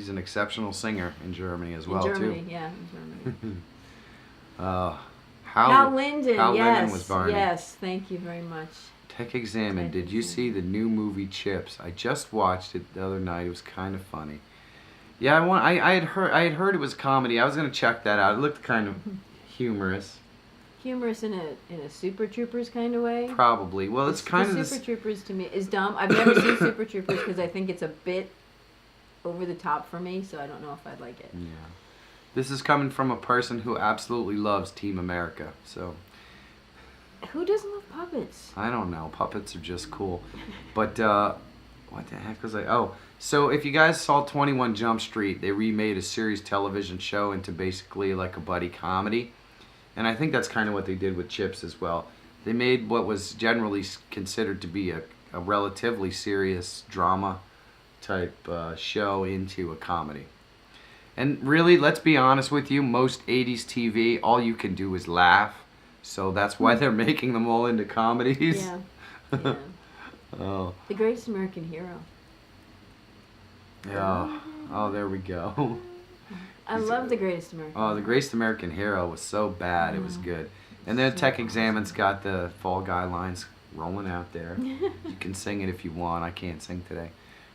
an exceptional singer in Germany as well, in Germany, too. yeah, in Germany. Hal Linden, Hal yes, Linden was Barney. yes, thank you very much. Tech Examine, did you see the new movie Chips? I just watched it the other night. It was kind of funny. Yeah, I had heard it was a comedy. I was gonna check that out. It looked kind of humorous. Humorous in a Super Troopers kind of way. Probably. Well, it's kind of Super Troopers to me is dumb. I've never seen Super Troopers because I think it's a bit over the top for me, so I don't know if I'd like it. Yeah. This is coming from a person who absolutely loves Team America. So Who doesn't love puppets? I don't know. Puppets are just cool. But what the heck was I? Oh, so if you guys saw 21 Jump Street, they remade a series television show into basically like a buddy comedy. And I think that's kind of what they did with Chips as well. They made what was generally considered to be a relatively serious drama type show into a comedy. And really, let's be honest with you, most 80s TV, all you can do is laugh. So that's why they're making them all into comedies. Yeah. Yeah. Oh. The Greatest American Hero. Yeah. Oh, there we go. I love The Greatest American Oh, The Greatest American Hero was so bad, it was good. And then Tech Examine's got the Fall Guy lines rolling out there. You can sing it if you want. I can't sing today.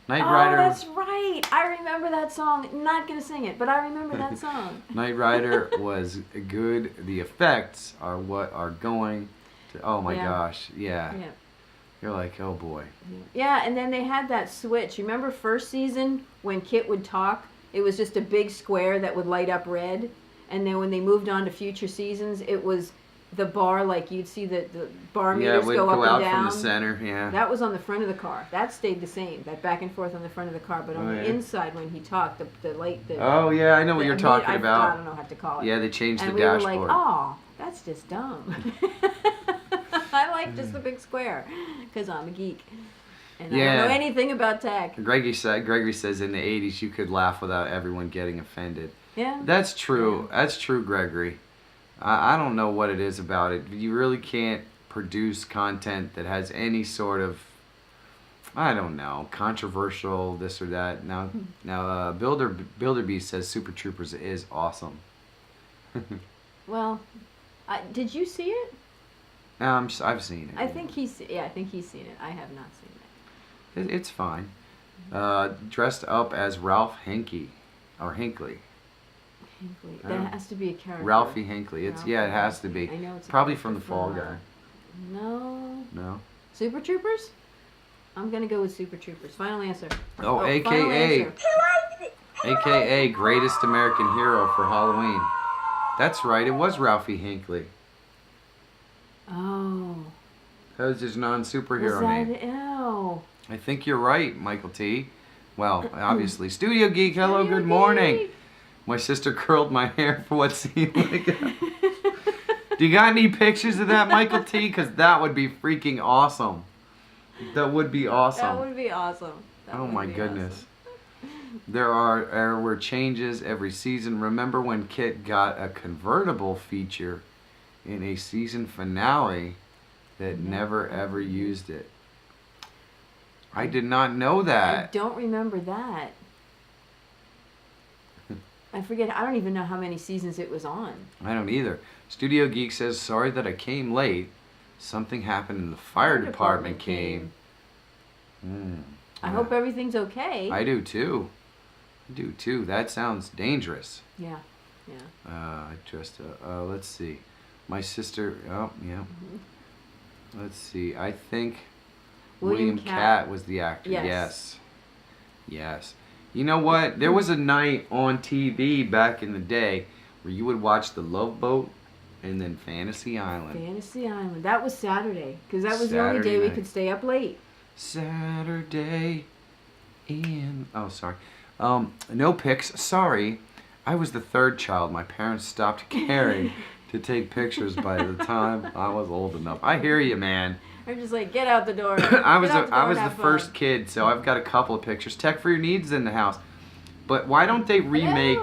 Knight Rider. Oh, that's right. I remember that song. Not going to sing it, but I remember that song. Knight Rider was good. The effects are what are going to... Oh, my gosh. Yeah. You're like, oh, boy. Yeah, and then they had that switch. Remember first season when Kit would talk? It was just a big square that would light up red. And then when they moved on to future seasons, it was the bar, like you'd see the bar meters go up and down. From the center, yeah. That was on the front of the car. That stayed the same, that back and forth on the front of the car. But on the inside, when he talked, the light... Oh, yeah, I know what you're talking about. I don't know how to call it. Yeah, they changed the dashboard. dashboard. And we were like, oh, that's just dumb. I like just the big square, because I'm a geek. And I don't know anything about tech. Gregory says in the 80s you could laugh without everyone getting offended. Yeah. That's true. Yeah. That's true, Gregory. I don't know what it is about it. You really can't produce content that has any sort of, I don't know, controversial this or that. Now, Builderbeast says Super Troopers is awesome. Well, did you see it? I've seen it. I think he's seen it. I have not seen it. It's fine. Dressed up as Ralph Hinckley. Hinckley. That has to be a character. Ralphie Hinckley. It has to be. I know it's probably from the Fall Guy. No. No. Super Troopers? I'm gonna go with Super Troopers. Final answer. AKA. AKA Greatest American Hero for Halloween. That's right, it was Ralphie Hinckley. Oh. That was his non-superhero Was name. that? Oh. I think you're right, Michael T. Well, obviously. Studio Geek, hello, good morning. My sister curled my hair for what seemed like a... Do you got any pictures of that, Michael T? Because that would be freaking awesome. That would be awesome. That would be awesome. Oh my goodness. There were changes every season. Remember when Kit got a convertible feature in a season finale that never ever used it? I did not know I that. don't remember that. I forget. I don't even know how many seasons it was on. I don't either. Studio Geek says, sorry that I came late. Something happened and the fire department came. I hope everything's okay. I do too. I do too. That sounds dangerous. Yeah. Let's see. My sister, oh, yeah. Let's see. I think William Catt was the actor. Yes. You know what? There was a night on TV back in the day where you would watch The Love Boat and then Fantasy Island. Fantasy Island. That was Saturday, because that was the only day we could stay up late. Saturday in... Oh, sorry. No pics. Sorry. I was the third child. My parents stopped caring to take pictures by the time I was old enough. I hear you, man. I'm just like, get out the door. I was the first kid, so I've got a couple of pictures. Tech for Your Needs in the house. But why don't they remake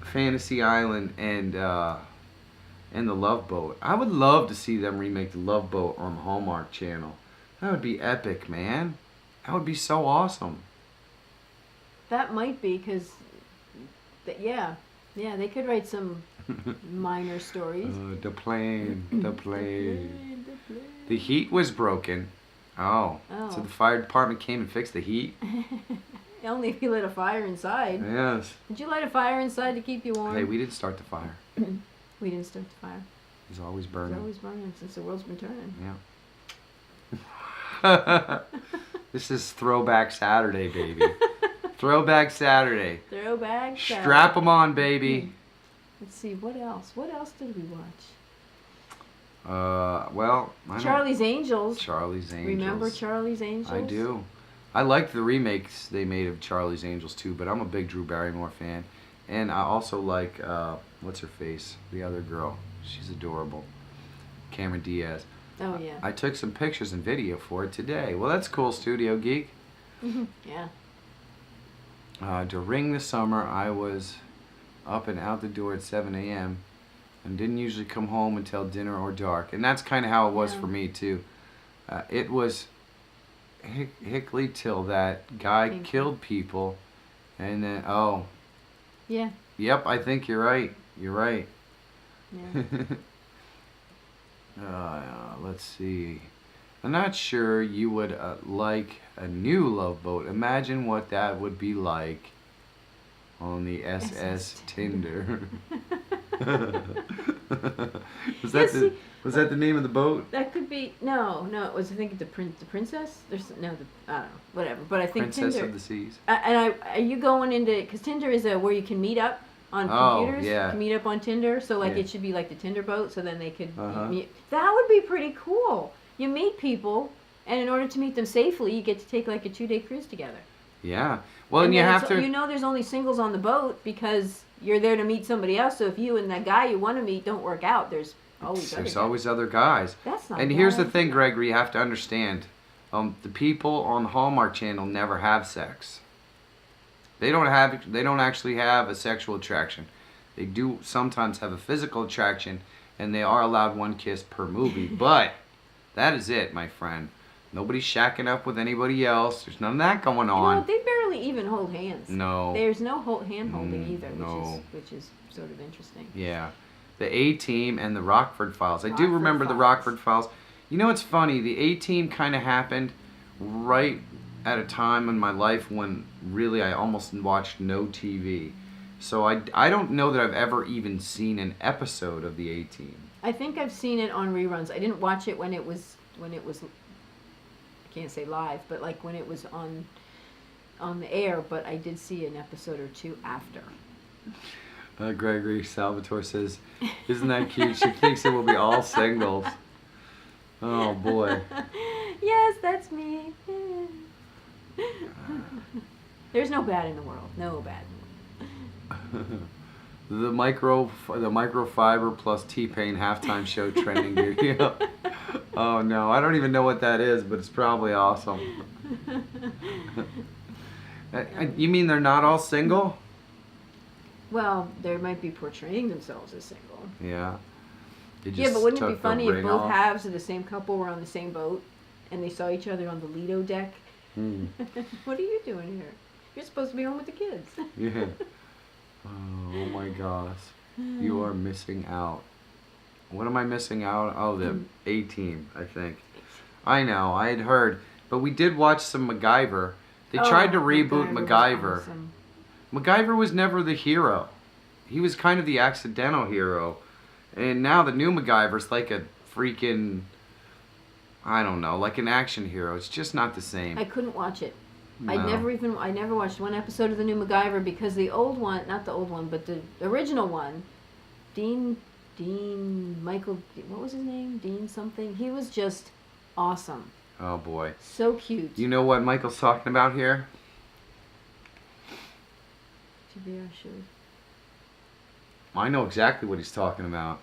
Fantasy Island and The Love Boat? I would love to see them remake The Love Boat on the Hallmark Channel. That would be epic, man. That would be so awesome. That might be, because, yeah, they could write some minor stories. The plane. The heat was broken. Oh. So the fire department came and fixed the heat? Only if you lit a fire inside. Yes. Did you light a fire inside to keep you warm? Hey, we didn't start the fire. We didn't start the fire. It's always burning. It's always burning since the world's been turning. Yeah. This is Throwback Saturday, baby. Throwback Saturday. Throwback Saturday. Strap them on, baby. Let's see, what else? What else did we watch? Well, Charlie's Angels. Charlie's Angels. Remember Charlie's Angels? I do. I liked the remakes they made of Charlie's Angels too, but I'm a big Drew Barrymore fan. And I also like, what's her face? The other girl. She's adorable. Cameron Diaz. Oh, yeah. I took some pictures and video for it today. Well, that's cool, Studio Geek. Yeah. During the summer, I was up and out the door at 7 a.m. and didn't usually come home until dinner or dark. And that's kind of how it was for me, too. It was Hickley till that guy killed people. And then, Yeah. Yep, I think you're right. You're right. Yeah. Let's see. I'm not sure you would like a new Love Boat. Imagine what that would be like on the SS Tinder. Was that the name of the boat? That could be no. It was, I think, the princess. I don't know, whatever. But I think Princess Tinder of the Seas. are you going into, because Tinder is where you can meet up on computers. Yeah. You can meet up on Tinder. So Yeah. it should be like the Tinder boat. So then they could meet. That would be pretty cool. You meet people, and in order to meet them safely, you get to take like a 2-day cruise together. Yeah. Well, and you have to. You know, there's only singles on the boat because you're there to meet somebody else. So if you and that guy you want to meet don't work out, there's always other guys. That's not. And here's the thing, Gregory, you have to understand. The people on the Hallmark Channel never have sex. They don't actually have a sexual attraction. They do sometimes have a physical attraction, and they are allowed one kiss per movie. But that is it, my friend. Nobody's shacking up with anybody else. There's none of that going on. No, they barely even hold hands. No. There's no hand holding either, no. which is sort of interesting. Yeah. The A-Team and the Rockford Files. I do remember the Rockford Files. You know, it's funny. The A-Team kind of happened right at a time in my life when really I almost watched no TV. So I don't know that I've ever even seen an episode of the A-Team. I think I've seen it on reruns. I didn't watch it when it was I can't say live, but like when it was on on the air, but I did see an episode or two after. Gregory Salvatore says, "Isn't that cute? She thinks it will be all singles." Oh boy. Yes, that's me. There's no bad in the world. No bad in the world. The microfiber plus T-Pain halftime show trending video. Oh no, I don't even know what that is, but it's probably awesome. You mean they're not all single? Well, they might be portraying themselves as single. Yeah. Yeah, but wouldn't it be took the funny if ring both off. halves of the same couple were on the same boat and they saw each other on the Lido deck? Hmm. What are you doing here? You're supposed to be home with the kids. Yeah. Oh my gosh. You are missing out. What am I missing out? Oh, the A-Team, I think. I know, I had heard. But we did watch some MacGyver. They tried to reboot MacGyver. Was awesome. MacGyver was never the hero. He was kind of the accidental hero. And now the new MacGyver's like a freaking, I don't know, like an action hero. It's just not the same. I couldn't watch it. No. I never watched one episode of the new MacGyver because the old one, not the old one, but the original one, Michael, what was his name? Dean something? He was just awesome. Oh boy. So cute. You know what Michael's talking about here? TBR shows. I know exactly what he's talking about.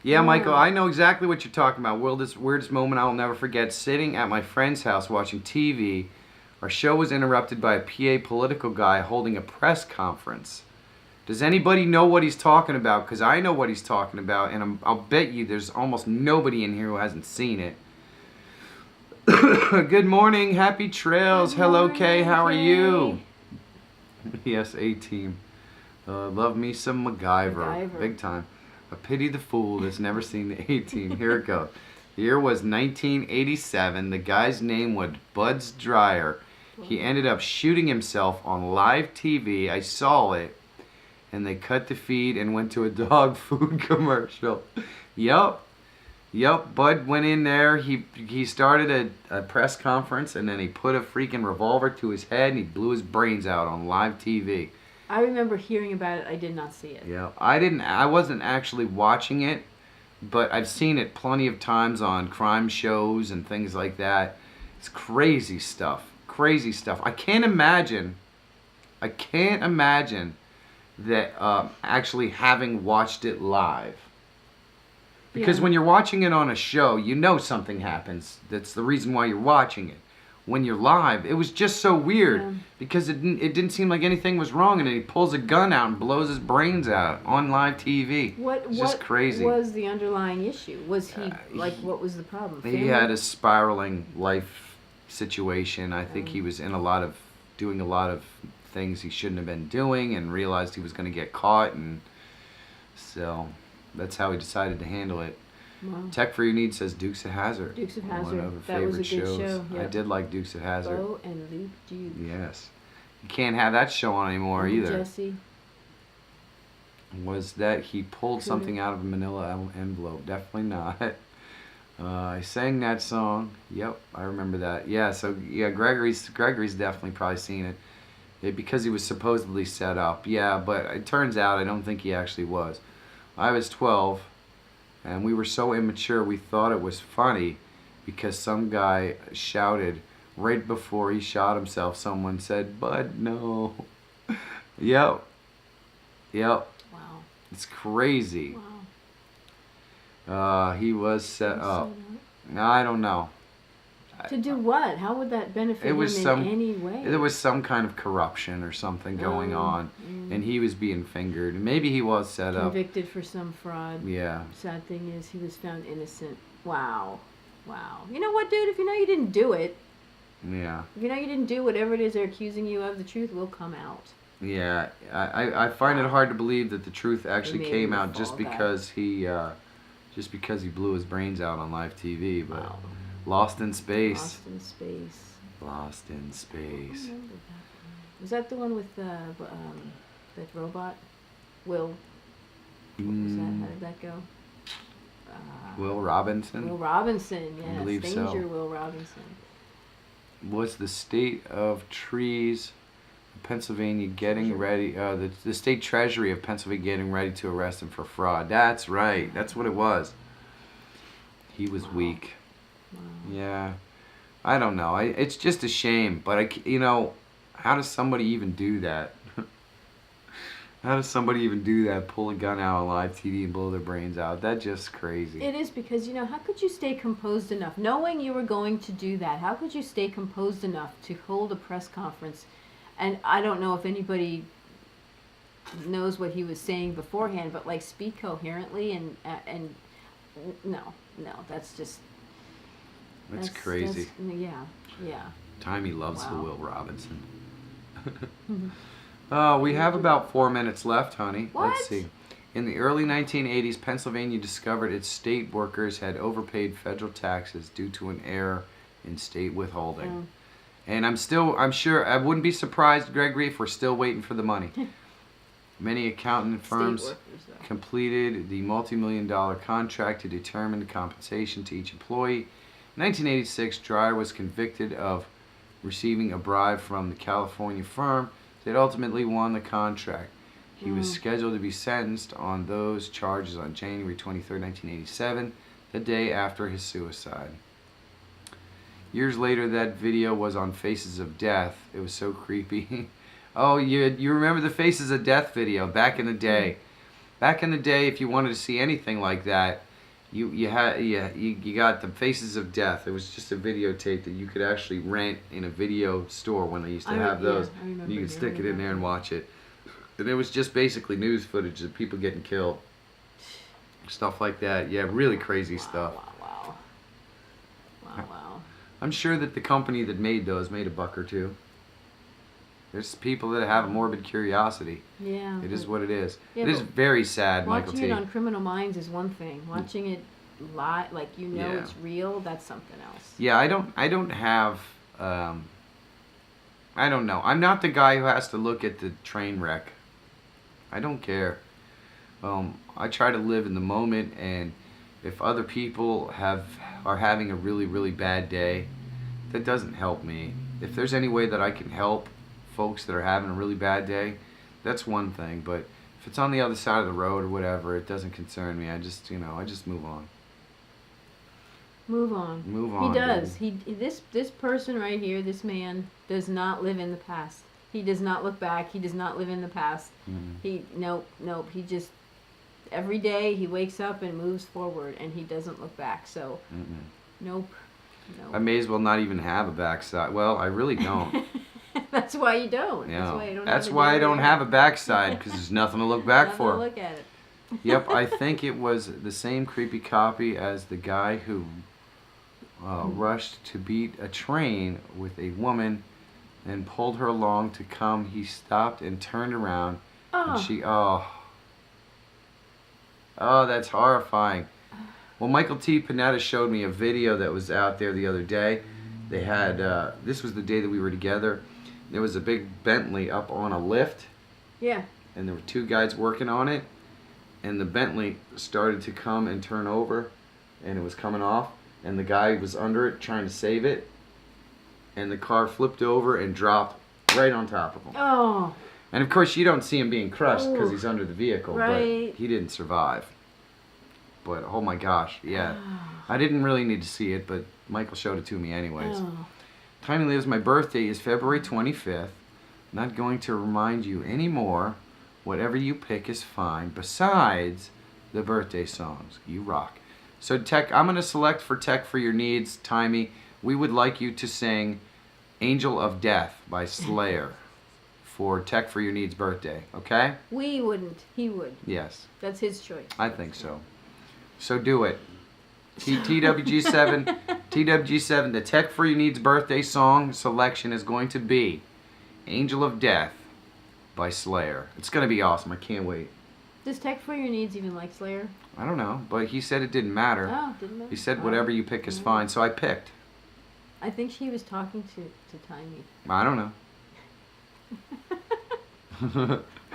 Yeah, Michael, I know exactly what you're talking about. Weirdest moment I'll never forget. Sitting at my friend's house watching TV, our show was interrupted by a PA political guy holding a press conference. Does anybody know what he's talking about? Because I know what he's talking about, and I'll bet you there's almost nobody in here who hasn't seen it. Good morning, happy trails. Hello, Kay, how are you? Yes, A-Team. Love me some MacGyver. Big time. I pity the fool that's never seen the A-Team. Here it goes. The year was 1987. The guy's name was Buds Dreyer. He ended up shooting himself on live TV. I saw it. And they cut the feed and went to a dog food commercial. Yup. Bud went in there. He started a press conference, and then he put a freaking revolver to his head, and he blew his brains out on live TV. I remember hearing about it. I did not see it. Yeah, I wasn't actually watching it, but I've seen it plenty of times on crime shows and things like that. It's crazy stuff. Crazy stuff. I can't imagine that actually having watched it live. Because when you're watching it on a show, you know something happens. That's the reason why you're watching it. When you're live, it was just so weird because it didn't seem like anything was wrong, and then he pulls a gun out and blows his brains out on live TV. It's just crazy. What was the underlying issue? Was he what was the problem? He had a spiraling life situation. I think he was doing a lot of things he shouldn't have been doing, and realized he was going to get caught, and so that's how he decided to handle it. Wow. Tech for Your Needs says Dukes of Hazzard. Dukes of One Hazzard. of her That was a favorite good shows. show. Yep. I did like Dukes of Hazzard. Bo and Luke Duke. Yes. You can't have that show on anymore either. Jesse. Was that he pulled something out of a manila envelope? Definitely not. I sang that song. Yep, I remember that. Yeah, so yeah, Gregory's definitely probably seen it. Because he was supposedly set up. Yeah, but it turns out I don't think he actually was. I was 12, and we were so immature we thought it was funny because some guy shouted right before he shot himself. Someone said, "Bud, no." Yep. Wow. It's crazy. Wow. He was set up. I don't know. To do what? How would that benefit him in any way? There was some kind of corruption or something going on, and he was being fingered. Maybe he was set up. Convicted for some fraud. Yeah. Sad thing is, he was found innocent. Wow. You know what, dude? If you know you didn't do it, Yeah. if you know you didn't do whatever it is they're accusing you of, the truth will come out. Yeah. I find it hard to believe that the truth actually came out just because he blew his brains out on live TV. But Wow. Lost in Space. Lost in Space. Lost in Space. I remember that one. Was that the one with that robot? Will? What was that? How did that go? Will Robinson? Will Robinson, yes. I believe Danger so. Will Robinson. was the state of trees, Pennsylvania getting ready, the state treasury of Pennsylvania getting ready to arrest him for fraud. That's right. That's what it was. He was weak. Wow. Yeah. I don't know. It's just a shame. But, you know, how does somebody even do that? How does somebody even do that? Pull a gun out on live TV and blow their brains out? That's just crazy. It is because, you know, how could you stay composed enough? Knowing you were going to do that, how could you stay composed enough to hold a press conference? And I don't know if anybody knows what he was saying beforehand, but like speak coherently and no, that's just... That's crazy. Yeah. Timey loves the Wow. Will Robinson. We have about 4 minutes left, honey. What? Let's see. In the early 1980s, Pennsylvania discovered its state workers had overpaid federal taxes due to an error in state withholding. And I'm sure, I wouldn't be surprised, Gregory, if we're still waiting for the money. Many accountant firms State workers, though. completed the multi-million-dollar contract to determine the compensation to each employee. In 1986, Dreyer was convicted of receiving a bribe from the California firm that ultimately won the contract. He was scheduled to be sentenced on those charges on January 23, 1987, the day after his suicide. Years later, that video was on Faces of Death. It was so creepy. Oh, you remember the Faces of Death video back in the day? Back in the day, if you wanted to see anything like that, you got the Faces of Death. It was just a videotape that you could actually rent in a video store when they used to have those. I remember You could stick it in there and that. watch it. And it was just basically news footage of people getting killed. Stuff like that. Yeah, really crazy stuff. Wow. I'm sure that the company that made those made a buck or two. There's people that have a morbid curiosity. Yeah. It is what it is. Yeah, it is but very sad, Michael watching T. it on Criminal Minds is one thing. Watching it live, like Yeah. it's real, that's something else. Yeah, I don't have, I don't know. I'm not the guy who has to look at the train wreck. I don't care. I try to live in the moment, and if other people are having a really, really bad day, that doesn't help me. If there's any way that I can help folks that are having a really bad day, that's one thing. But if it's on the other side of the road or whatever, it doesn't concern me. I just move on. Move on. Move on. He does. baby. This person right here, this man, does not live in the past. He does not look back. He does not live in the past. Nope. He just every day he wakes up and moves forward, and he doesn't look back. So, nope. I may as well not even have a backside. Well, I really don't. That's why you don't. Yeah. That's why you don't. That's have why I don't have a backside, because there's nothing to look back Nothing to for. look at it. Yep, I think it was the same creepy copy as the guy who rushed to beat a train with a woman and pulled her along to come. He stopped and turned around, and she, that's horrifying. Well, Michael T. Panetta showed me a video that was out there the other day. They had, this was the day that we were together. There was a big Bentley up on a lift. Yeah. And there were two guys working on it. And the Bentley started to come and turn over. And it was coming off. And the guy was under it trying to save it. And the car flipped over and dropped right on top of him. Oh. And of course you don't see him being crushed because Ooh. he's under the vehicle. Right. But he didn't survive. But oh my gosh, yeah. I didn't really need to see it, but Michael showed it to me anyways. Oh. Tiny Lives, my birthday is February 25th. Not going to remind you anymore. Whatever you pick is fine, besides the birthday songs. You rock. So Tech, I'm going to select for Tech for your needs, Timey. We would like you to sing Angel of Death by Slayer for Tech for your needs birthday, okay? We wouldn't. He would. Yes. That's his choice. I think so. So do it. TWG7, TWG7, the Tech for Your Needs birthday song selection is going to be Angel of Death by Slayer. It's going to be awesome. I can't wait. Does Tech for Your Needs even like Slayer? I don't know, but he said it didn't matter. Oh, didn't it? He said whatever you pick is fine, so I picked. I think he was talking to Tiny. I don't know.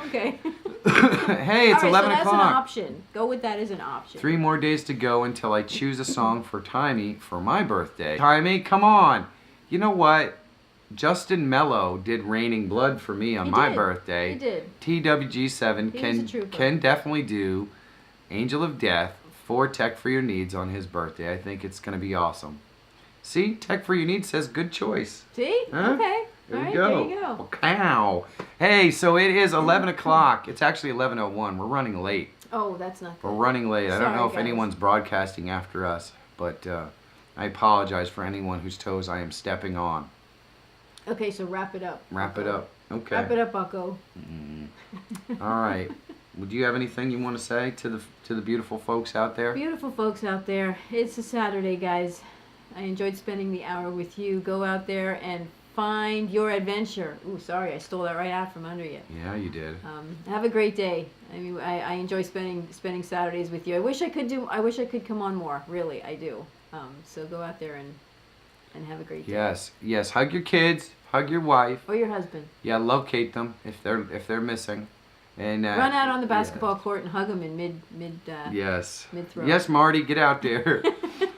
Okay. Hey, it's All right, 11 so that's o'clock. an option. Go with that as an option. 3 more days to go until I choose a song for Timey for my birthday. Timey, come on. You know what? Justin Mello did Raining Blood for me on He my did. birthday. He did. TWG7 He was a trooper. can definitely do Angel of Death for Tech for Your Needs on his birthday. I think it's going to be awesome. See? Tech for Your Needs says good choice. See? Huh? Okay. There All you right, go. there you go. Cow. Hey, so it is 11 o'clock. It's actually 11:01. We're running late. Oh, that's not We're good. running late. I don't Sorry, know if guys. anyone's broadcasting after us, but I apologize for anyone whose toes I am stepping on. Okay, so wrap it up. Wrap it up. Okay. Wrap it up, Bucko. All right. Would you have anything you want to say to the beautiful folks out there? Beautiful folks out there. It's a Saturday, guys. I enjoyed spending the hour with you. Go out there and find your adventure. Ooh, sorry, I stole that right out from under you. Yeah, you did. Have a great day. I mean, I enjoy spending Saturdays with you. I wish I could come on more. Really, I do. So go out there and have a great day. Yes. Hug your kids. Hug your wife. Or your husband. Yeah, locate them if they're missing. And Run out on the basketball court and hug them in mid Yes. mid-throw. Yes, Marty, get out there.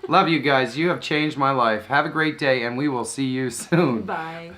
Love you guys. You have changed my life. Have a great day, and we will see you soon. Bye.